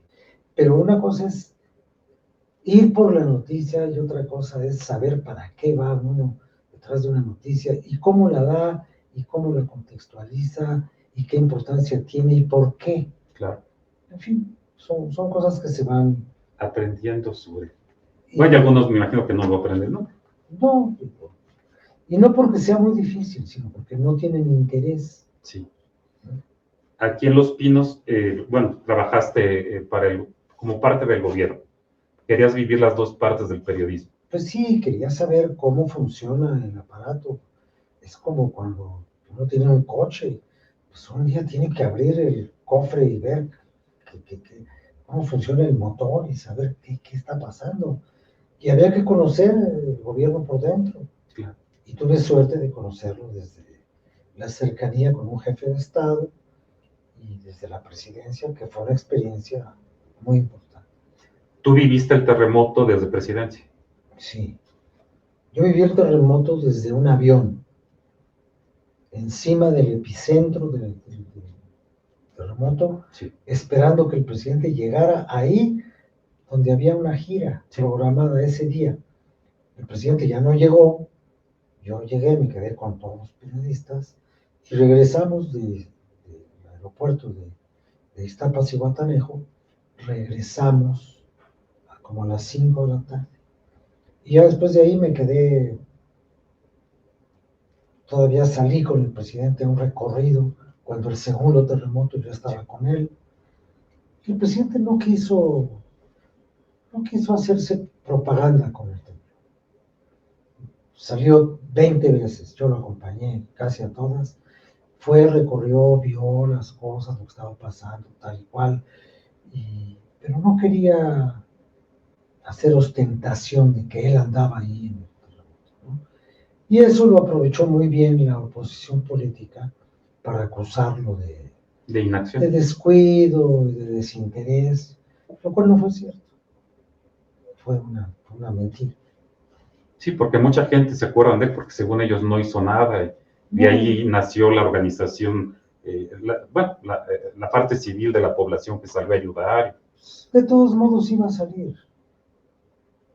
Pero una cosa es ir por la noticia y otra cosa es saber para qué va uno detrás de una noticia y cómo la da y cómo la contextualiza y qué importancia tiene y por qué. Claro. En fin, son cosas que se van aprendiendo sobre. Bueno, y algunos me imagino que no lo aprenden, ¿no? No, y no porque sea muy difícil, sino porque no tienen interés. Sí. Aquí en Los Pinos, bueno, trabajaste como parte del gobierno. Querías vivir las dos partes del periodismo. Pues sí, quería saber cómo funciona el aparato. Es como cuando uno tiene un coche, pues un día tiene que abrir el cofre y ver cómo funciona el motor y saber qué está pasando. Y había que conocer el gobierno por dentro. Claro. Y tuve suerte de conocerlo desde la cercanía con un jefe de Estado y desde la presidencia, que fue una experiencia muy importante. ¿Tú viviste el terremoto desde presidencia? Sí. Yo viví el terremoto desde un avión, encima del epicentro del terremoto, sí. Esperando que el presidente llegara ahí donde había una gira programada ese día. El presidente ya no llegó, yo llegué, me quedé con todos los periodistas y regresamos del aeropuerto de Iztapas y Guatanejo, regresamos como a las 5 de la tarde. Y ya después de ahí me quedé, todavía salí con el presidente a un recorrido, cuando el segundo terremoto yo estaba con él. El presidente no quiso hacerse propaganda con el tema. Salió 20 veces, yo lo acompañé casi a todas. Fue, recorrió, vio las cosas, lo que estaba pasando, tal y cual. Pero no quería hacer ostentación de que él andaba ahí en el terremoto, ¿no? Y eso lo aprovechó muy bien la oposición política para acusarlo de inacción, de descuido, de desinterés, lo cual no fue cierto. Fue una mentira. Sí, porque mucha gente se acuerda de él porque según ellos no hizo nada y de ahí nació la organización, la parte civil de la población que salió a ayudar. De todos modos iba a salir.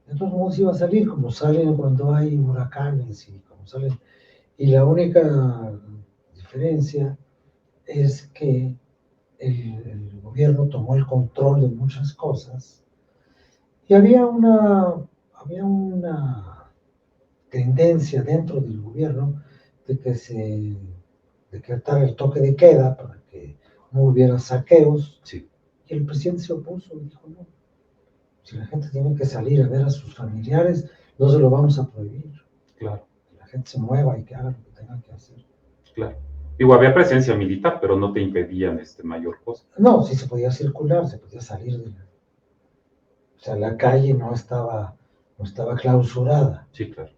De todos modos iba a salir, como salen cuando hay huracanes y como salen. Y la única diferencia es que el gobierno tomó el control de muchas cosas y había una tendencia dentro del gobierno de que se decretara el toque de queda para que no hubiera saqueos. Sí. Y el presidente se opuso y dijo, no, si la gente tiene que salir a ver a sus familiares, no se lo vamos a prohibir. Claro. gente se mueva y que haga lo que tenga que hacer. Claro. Digo, había presencia militar, pero no te impedían mayor cosa. No, sí se podía circular, se podía salir de la... O sea, la calle no estaba clausurada. Sí, claro.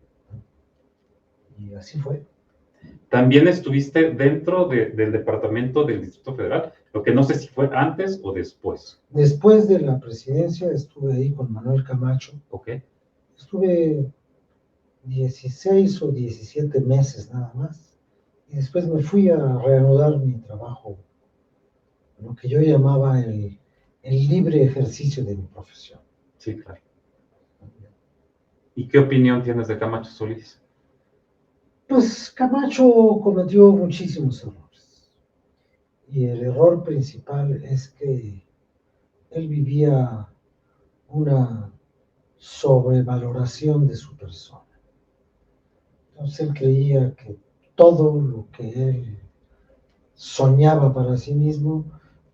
Y así fue. También estuviste dentro del departamento del Distrito Federal, lo que no sé si fue antes o después. Después de la presidencia estuve ahí con Manuel Camacho. Ok. Estuve 16 o 17 meses nada más. Y después me fui a reanudar mi trabajo, lo que yo llamaba el libre ejercicio de mi profesión. Sí, claro. ¿Y qué opinión tienes de Camacho Solís? Pues Camacho cometió muchísimos errores. Y el error principal es que él vivía una sobrevaloración de su persona. Entonces él creía que todo lo que él soñaba para sí mismo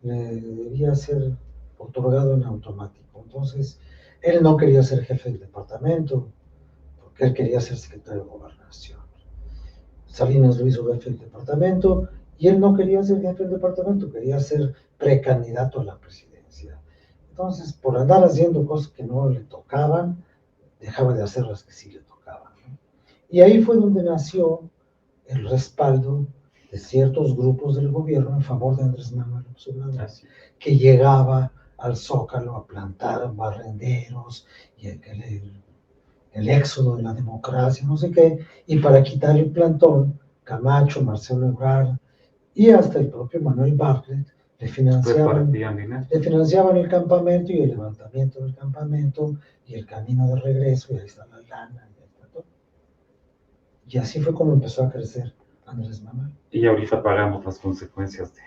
le debía ser otorgado en automático. Entonces él no quería ser jefe del departamento, porque él quería ser secretario de gobernación. Salinas lo hizo jefe del departamento y él no quería ser jefe del departamento, quería ser precandidato a la presidencia. Entonces, por andar haciendo cosas que no le tocaban, dejaba de hacer las que sí le tocaban, ¿no? Y ahí fue donde nació el respaldo de ciertos grupos del gobierno en favor de Andrés Manuel López Obrador, que llegaba al Zócalo a plantar barrenderos y el éxodo de la democracia, no sé qué, y para quitar el plantón, Camacho, Marcelo Ebrard y hasta el propio Manuel Bartlett le financiaban el campamento y el levantamiento del campamento y el camino de regreso, y ahí está la lana. Y así fue como empezó a crecer Andrés Manuel. Y ahorita pagamos las consecuencias de...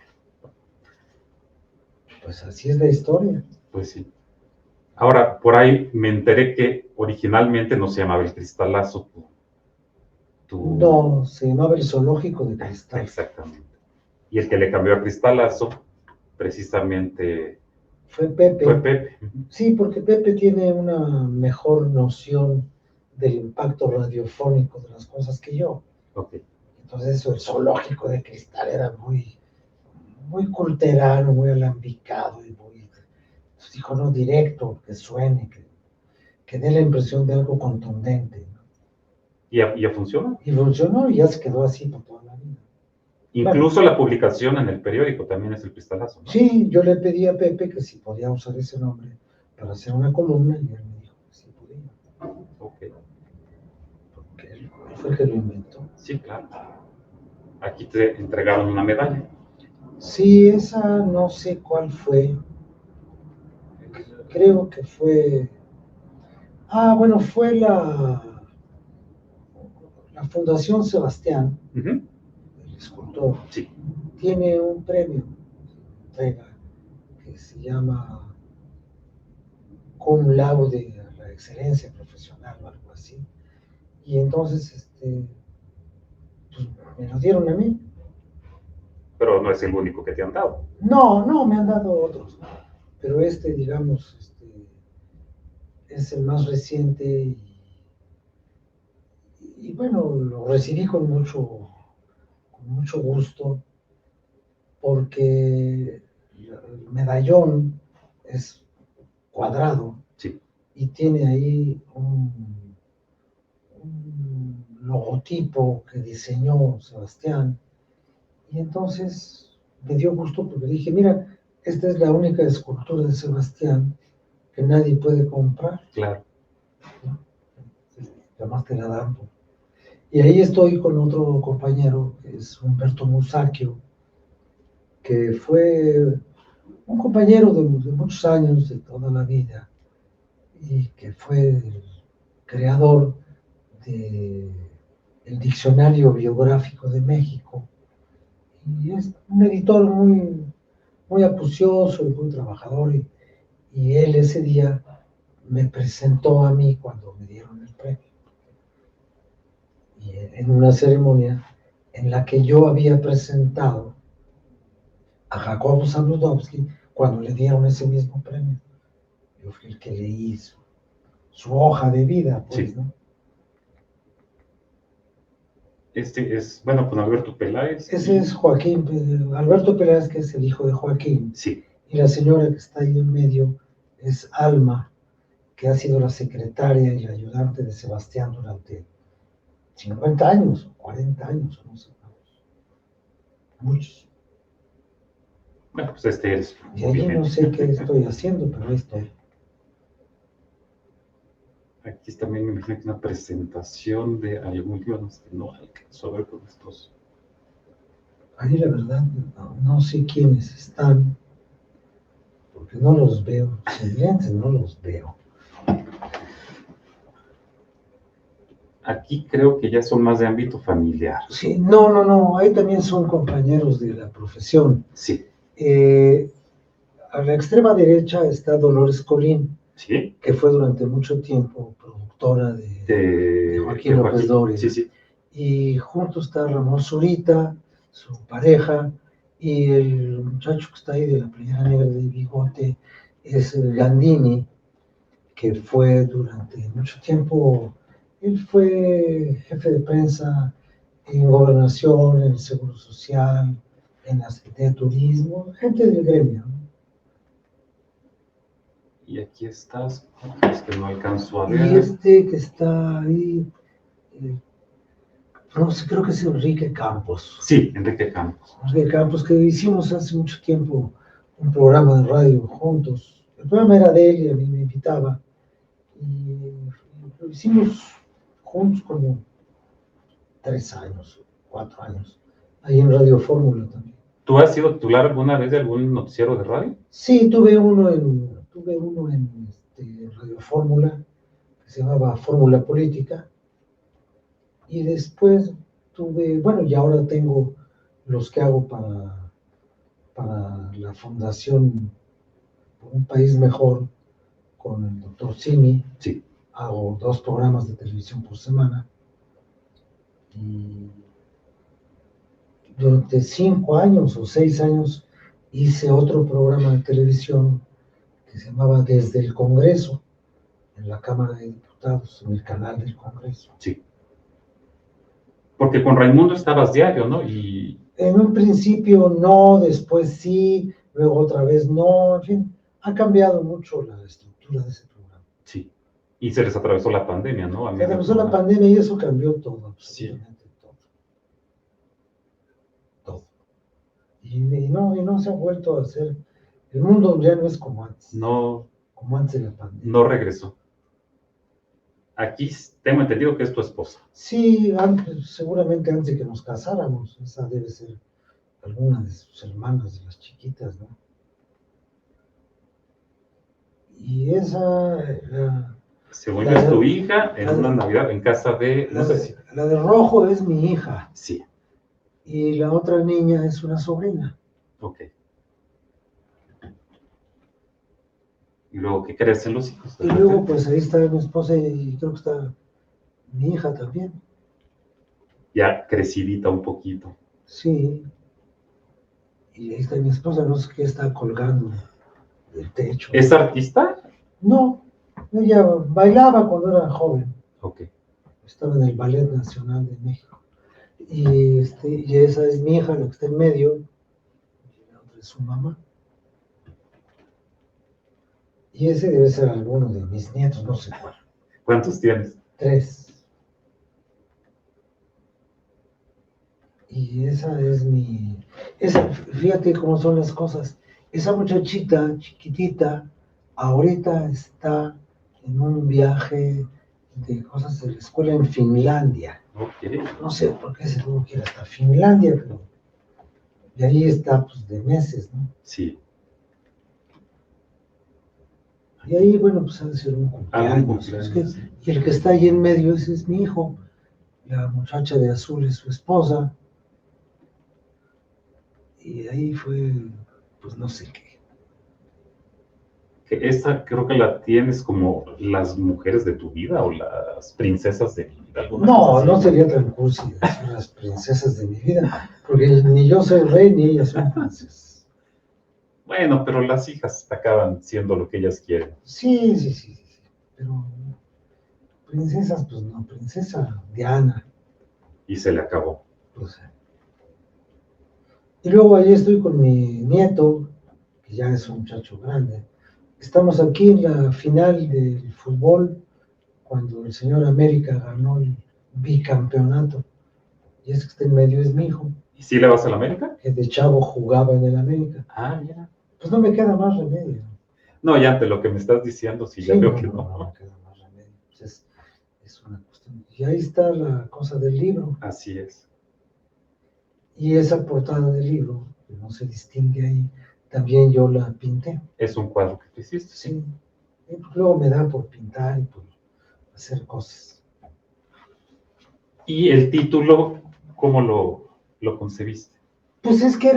Pues así es la historia. Pues sí. Ahora, por ahí me enteré que originalmente no se llamaba El Cristalazo. No, se llamaba el Zoológico de Cristal. Exactamente. Y el que le cambió a Cristalazo, precisamente... Fue Pepe. Fue Pepe. Sí, porque Pepe tiene una mejor noción del impacto radiofónico de las cosas que yo. Okay. Entonces eso, el Zoológico de Cristal era muy culterano, muy alambicado y muy, dijo, no, directo, que suene, que dé la impresión de algo contundente, ¿no? ¿Y ya funcionó? Y funcionó y ya se quedó así por toda la vida. Incluso bueno, la publicación en el periódico también es El Cristalazo, ¿no? Sí, yo le pedí a Pepe que si podía usar ese nombre para hacer una columna y él me dijo que sí podía. Ok. Porque él fue el que lo inventó. Sí, claro. Aquí te entregaron una medalla. Sí, esa no sé cuál fue. Creo que fue... bueno, fue la Fundación Sebastián, el escultor, sí, tiene un premio, entrega, que se llama Cum Laude a la excelencia profesional o algo así. Y entonces, pues, me lo dieron a mí. Pero no es el único que te han dado. No, me han dado otros, ¿no? Pero digamos, es el más reciente y bueno, lo recibí con mucho gusto porque el medallón es cuadrado, sí, y tiene ahí un logotipo que diseñó Sebastián. Y entonces me dio gusto porque dije, mira, esta es la única escultura de Sebastián que nadie puede comprar. Claro. ¿No? Además te la dan. Y ahí estoy con otro compañero, que es Humberto Musacchio, que fue un compañero de muchos años, de toda la vida, y que fue el creador del Diccionario Biográfico de México. Y es un editor muy acucioso y muy trabajador. Y él ese día me presentó a mí cuando me dieron el premio. Y en una ceremonia en la que yo había presentado a Jacobo Zabludovsky cuando le dieron ese mismo premio. Yo fui el que leí su hoja de vida, pues, sí, ¿no? Este es, bueno, con Alberto Peláez. Ese es Joaquín, Alberto Peláez, que es el hijo de Joaquín. Sí. Y la señora que está ahí en medio es Alma, que ha sido la secretaria y ayudante de Sebastián durante 50 años, 40 años, no sé, muchos. Bueno, pues este es, Y allí no obviamente. sé qué estoy haciendo, pero ahí estoy. Aquí también me imagino que una presentación de algún libro, no alcanzo a ver con estos. Ahí la verdad no sé quiénes están, porque no los veo. Siguientes no los veo. Aquí creo que ya son más de ámbito familiar. Sí, no, ahí también son compañeros de la profesión. Sí. A la extrema derecha está Dolores Colín, Sí. que fue durante mucho tiempo productora de Joaquín López Dóriga. Sí, sí. Y junto está Ramón Zurita, su pareja, y el muchacho que está ahí de la playera negra de bigote es Gandini, que fue durante mucho tiempo, él fue jefe de prensa en Gobernación, en el Seguro Social, en la Secretaría de Turismo, gente del gremio, ¿no? Y aquí estás, es que no alcanzo a ver. Y este que está ahí, no sé, creo que es Enrique Campos. Sí, Enrique Campos. Enrique Campos, que hicimos hace mucho tiempo un programa de radio juntos. El programa era de él y a mí me invitaba. Y lo hicimos juntos como 3 años, 4 años, ahí en Radio Fórmula también. ¿Tú has sido titular alguna vez de algún noticiero de radio? Sí, tuve uno en Radio Fórmula, que se llamaba Fórmula Política, y después bueno, y ahora tengo los que hago para la Fundación por un País Mejor con el doctor Simi. Sí. Hago 2 programas de televisión por semana. Y durante 5 años o 6 años hice otro programa de televisión que se llamaba Desde el Congreso, en la Cámara de Diputados, en el canal del Congreso. Sí. Porque con Raimundo estabas diario, ¿no? Y en un principio no, después sí, luego otra vez no, en fin, ha cambiado mucho la estructura de ese programa. Sí. Y se les atravesó la pandemia, ¿no? Se atravesó la pandemia y eso cambió todo, absolutamente sí. Todo. Y no se ha vuelto a hacer, el mundo ya no es como antes. No. Como antes de la pandemia. No regresó. Aquí tengo entendido que es tu esposa. Sí, seguramente antes de que nos casáramos, esa debe ser alguna de sus hermanas, de las chiquitas, ¿no? Y esa... Según yo es tu hija, en una Navidad en casa de... No sé si... La de rojo es mi hija. Sí. Y la otra niña es una sobrina. Ok. Y luego que crecen los hijos. Y luego pues ahí está mi esposa y creo que está mi hija también. Ya crecidita un poquito. Sí. Y ahí está mi esposa, no sé qué está colgando del techo. ¿Es artista? No, ella bailaba cuando era joven. Ok. Estaba en el Ballet Nacional de México. Y esa es mi hija, la que está en medio. Y la otra es su mamá. Y ese debe ser alguno de mis nietos, no sé cuál. ¿Cuántos tienes? 3. Y esa es fíjate cómo son las cosas. Esa muchachita chiquitita ahorita está en un viaje de cosas de la escuela en Finlandia. Okay. No sé por qué se tuvo que ir hasta Finlandia, pero de ahí está pues de meses, ¿no? Sí. Y ahí, bueno, pues ha de ser un cumpleaños. Y el que está ahí en medio, ese es mi hijo. La muchacha de azul es su esposa. Y ahí fue, pues no sé qué. Esta creo que la tienes como las mujeres de tu vida o las princesas de mi vida. No sería tan cursi decir las princesas de mi vida, porque ni yo soy rey ni ellas son princesas. Bueno, pero las hijas acaban siendo lo que ellas quieren. Sí, pero princesas, pues no, princesa Diana, Y se le acabó. Pues, y luego ahí estoy con mi nieto, que ya es un muchacho grande. Estamos aquí en la final del fútbol, cuando el señor América ganó el bicampeonato. Y es que este en medio es mi hijo, ¿Y si le vas a la América? que de chavo jugaba en el América. Ah, mira. Pues no me queda más remedio. No, ya ante lo que me estás diciendo, sí, ya Sí, veo no, que no, no. no me queda más remedio. Pues es una cuestión. Y ahí está la cosa del libro. Así es. Y esa portada del libro, que no se distingue ahí, también yo la pinté. Es un cuadro que tú hiciste, sí. Sí. Y pues luego me da por pintar y por hacer cosas. ¿Y el título, cómo lo concebiste? Pues es que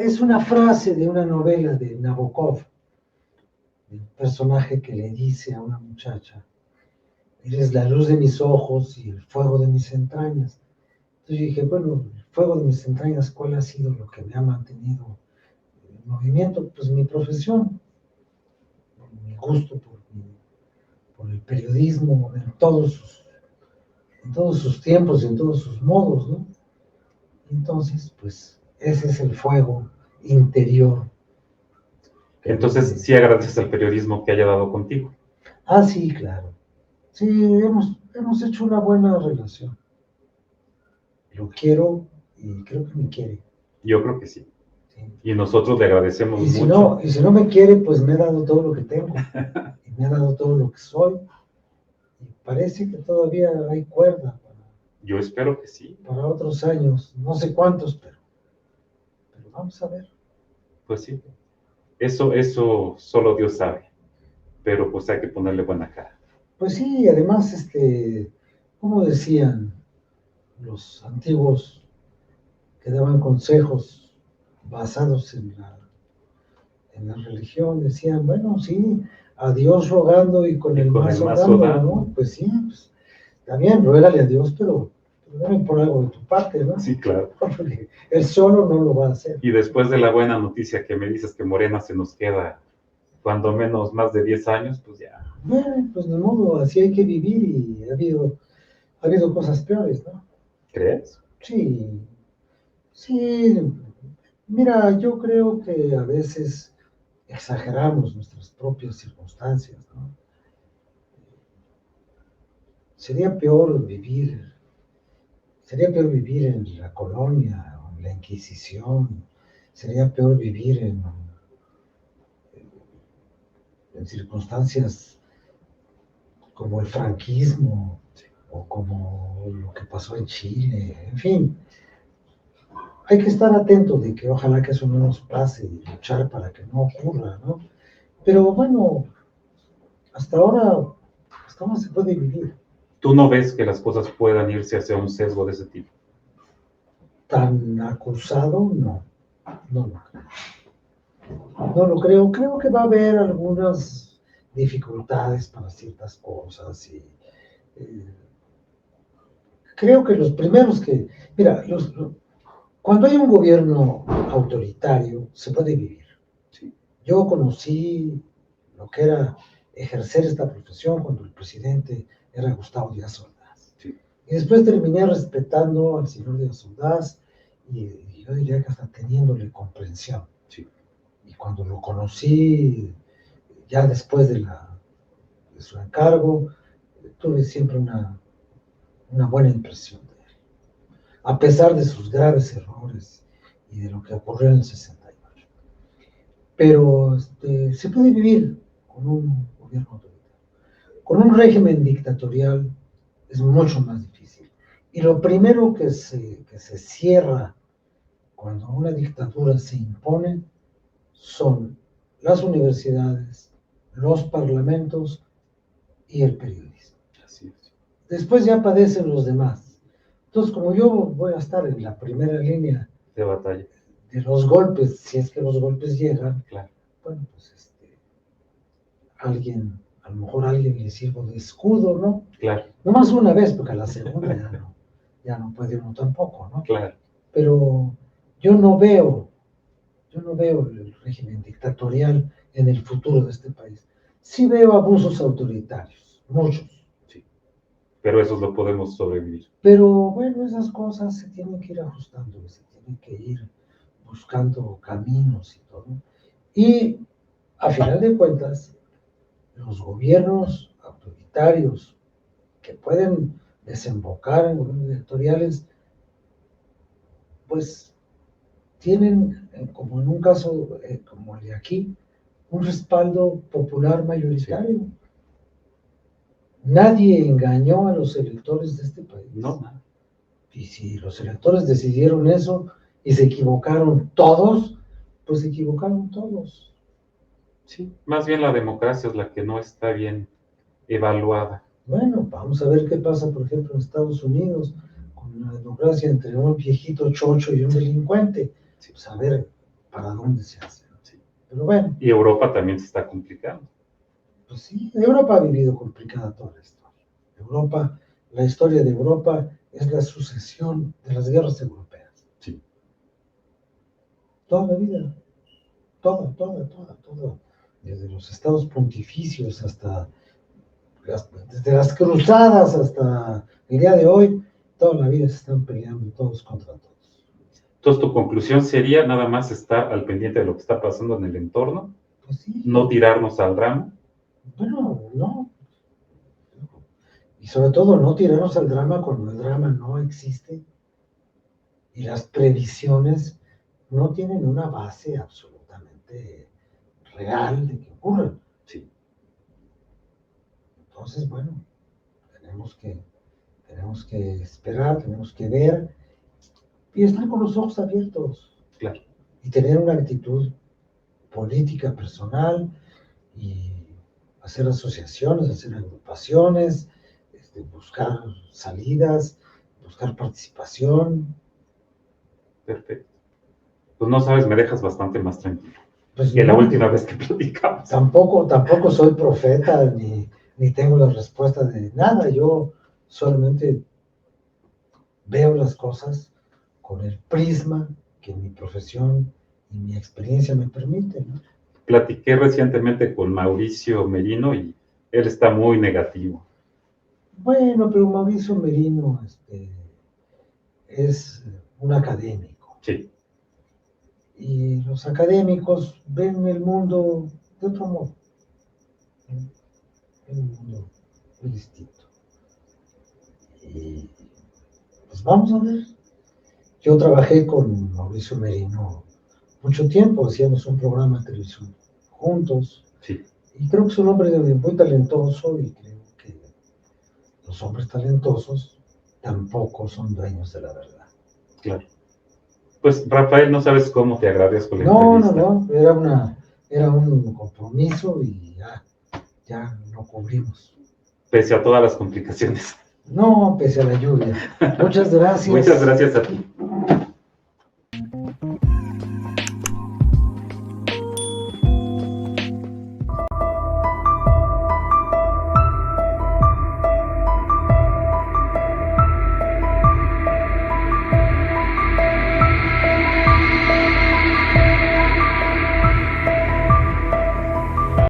es una frase de una novela de Nabokov, el personaje que le dice a una muchacha: eres la luz de mis ojos y el fuego de mis entrañas. Entonces yo dije, bueno, el fuego de mis entrañas, ¿cuál ha sido lo que me ha mantenido en movimiento? Pues mi profesión, mi gusto por el periodismo en todos sus tiempos y en todos sus modos, ¿no? Entonces, pues ese es el fuego interior. Entonces, sí agradeces al periodismo que haya dado contigo. Ah, sí, claro. Sí, hemos hecho una buena relación. Lo quiero y creo que me quiere. Yo creo que sí. Sí. Y nosotros le agradecemos Y mucho. si no me quiere, pues me ha dado todo lo que tengo. Y me ha dado todo lo que soy. Y parece que todavía hay cuerda Yo espero que sí. para otros años. No sé cuántos, pero vamos a ver. Pues sí. Eso solo Dios sabe. Pero pues hay que ponerle buena cara. Pues sí, además, como decían los antiguos que daban consejos basados en la religión, decían, bueno, sí, a Dios rogando y con Y el con mazo el mazo dando, dando. ¿no? Pues sí, pues, está bien, ruégale a Dios, pero deben por algo de tu parte, ¿no? Sí, claro. Porque él solo no lo va a hacer. Y después de la buena noticia que me dices que Morena se nos queda cuando menos más de 10 años, pues ya. Bueno, pues de modo, así hay que vivir y ha habido cosas peores, ¿no? ¿Crees? Sí, sí. Mira, yo creo que a veces exageramos nuestras propias circunstancias, ¿no? Sería peor vivir, sería peor vivir en la colonia, o en la Inquisición, sería peor vivir en circunstancias como el franquismo o como lo que pasó en Chile, en fin. Hay que estar atento de que ojalá que eso no nos pase y luchar para que no ocurra, ¿no? Pero bueno, hasta ahora se puede vivir. ¿Tú no ves que las cosas puedan irse hacia un sesgo de ese tipo? Tan acusado, no, no lo creo. No lo creo. Creo que va a haber algunas dificultades para ciertas cosas y eh, creo que los primeros que, mira, cuando hay un gobierno autoritario se puede vivir. Sí. Yo conocí lo que era ejercer esta profesión cuando el presidente era Gustavo Díaz Ordaz. Sí. Y después terminé respetando al señor Díaz Ordaz y yo diría que hasta teniéndole comprensión. Sí. Y cuando lo conocí, ya después de su encargo, tuve siempre una buena impresión de él, a pesar de sus graves errores y de lo que ocurrió en el 68. Pero se puede vivir con un gobierno autoritario. Con un régimen dictatorial es mucho más difícil. Y lo primero que se cierra cuando una dictadura se impone son las universidades, los parlamentos y el periodismo. Así es. Después ya padecen los demás. Entonces, como yo voy a estar en la primera línea de batalla de los golpes, si es que los golpes llegan, claro. Bueno, pues a lo mejor alguien le sirvo de escudo, ¿no? Claro. Nomás una vez, porque a la segunda ya no puede uno tampoco, ¿no? Claro. Pero yo no veo el régimen dictatorial en el futuro de este país. Sí veo abusos autoritarios, muchos. Sí. pero eso lo podemos sobrevivir. Pero bueno, esas cosas se tienen que ir ajustando, se tienen que ir buscando caminos y todo. Y a final de cuentas, los gobiernos autoritarios que pueden desembocar en gobiernos dictatoriales, pues tienen, como en un caso como el de aquí, un respaldo popular mayoritario. Sí. Nadie engañó a los electores de este país. No. Y si los electores decidieron eso y se equivocaron todos, pues se equivocaron todos. Sí, más bien la democracia es la que no está bien evaluada. Bueno, vamos a ver qué pasa, por ejemplo, en Estados Unidos, con la democracia entre un viejito chocho y un delincuente. Sí. Pues a ver para dónde se hace. Sí. Pero bueno. Y Europa también se está complicando. Pues sí, Europa ha vivido complicada toda la historia. Europa, la historia de Europa es la sucesión de las guerras europeas. Sí. Toda la vida. Toda. Desde los estados pontificios hasta desde las cruzadas hasta el día de hoy, toda la vida se están peleando todos contra todos. Entonces, tu conclusión sería nada más estar al pendiente de lo que está pasando en el entorno, pues sí, no tirarnos al drama. Bueno, no. Y sobre todo no tirarnos al drama cuando el drama no existe y las previsiones no tienen una base absolutamente real de que ocurran. Sí. Entonces, bueno, tenemos que esperar, tenemos que ver y estar con los ojos abiertos. Claro. Y tener una actitud política personal y hacer asociaciones, hacer agrupaciones, buscar salidas, buscar participación. Perfecto. Pues no sabes, me dejas bastante más tranquilo. Pues que no, la última vez que platicamos. Tampoco soy profeta ni tengo la respuesta de nada. Yo solamente veo las cosas con el prisma que mi profesión y mi experiencia me permiten, ¿no? Platiqué recientemente con Mauricio Merino y él está muy negativo. Bueno, pero Mauricio Merino es un académico. Sí. Y los académicos ven el mundo de otro modo. Un mundo muy distinto. Y pues vamos a ver. Yo trabajé con Mauricio Merino mucho tiempo, hacíamos un programa de televisión juntos. Sí. Y creo que es un hombre muy talentoso y creo que los hombres talentosos tampoco son dueños de la verdad. Claro. Pues Rafael, no sabes cómo te agradezco la entrevista. No, era un compromiso y ya lo cubrimos. Pese a todas las complicaciones. No, pese a la lluvia. Muchas gracias. Muchas gracias a ti.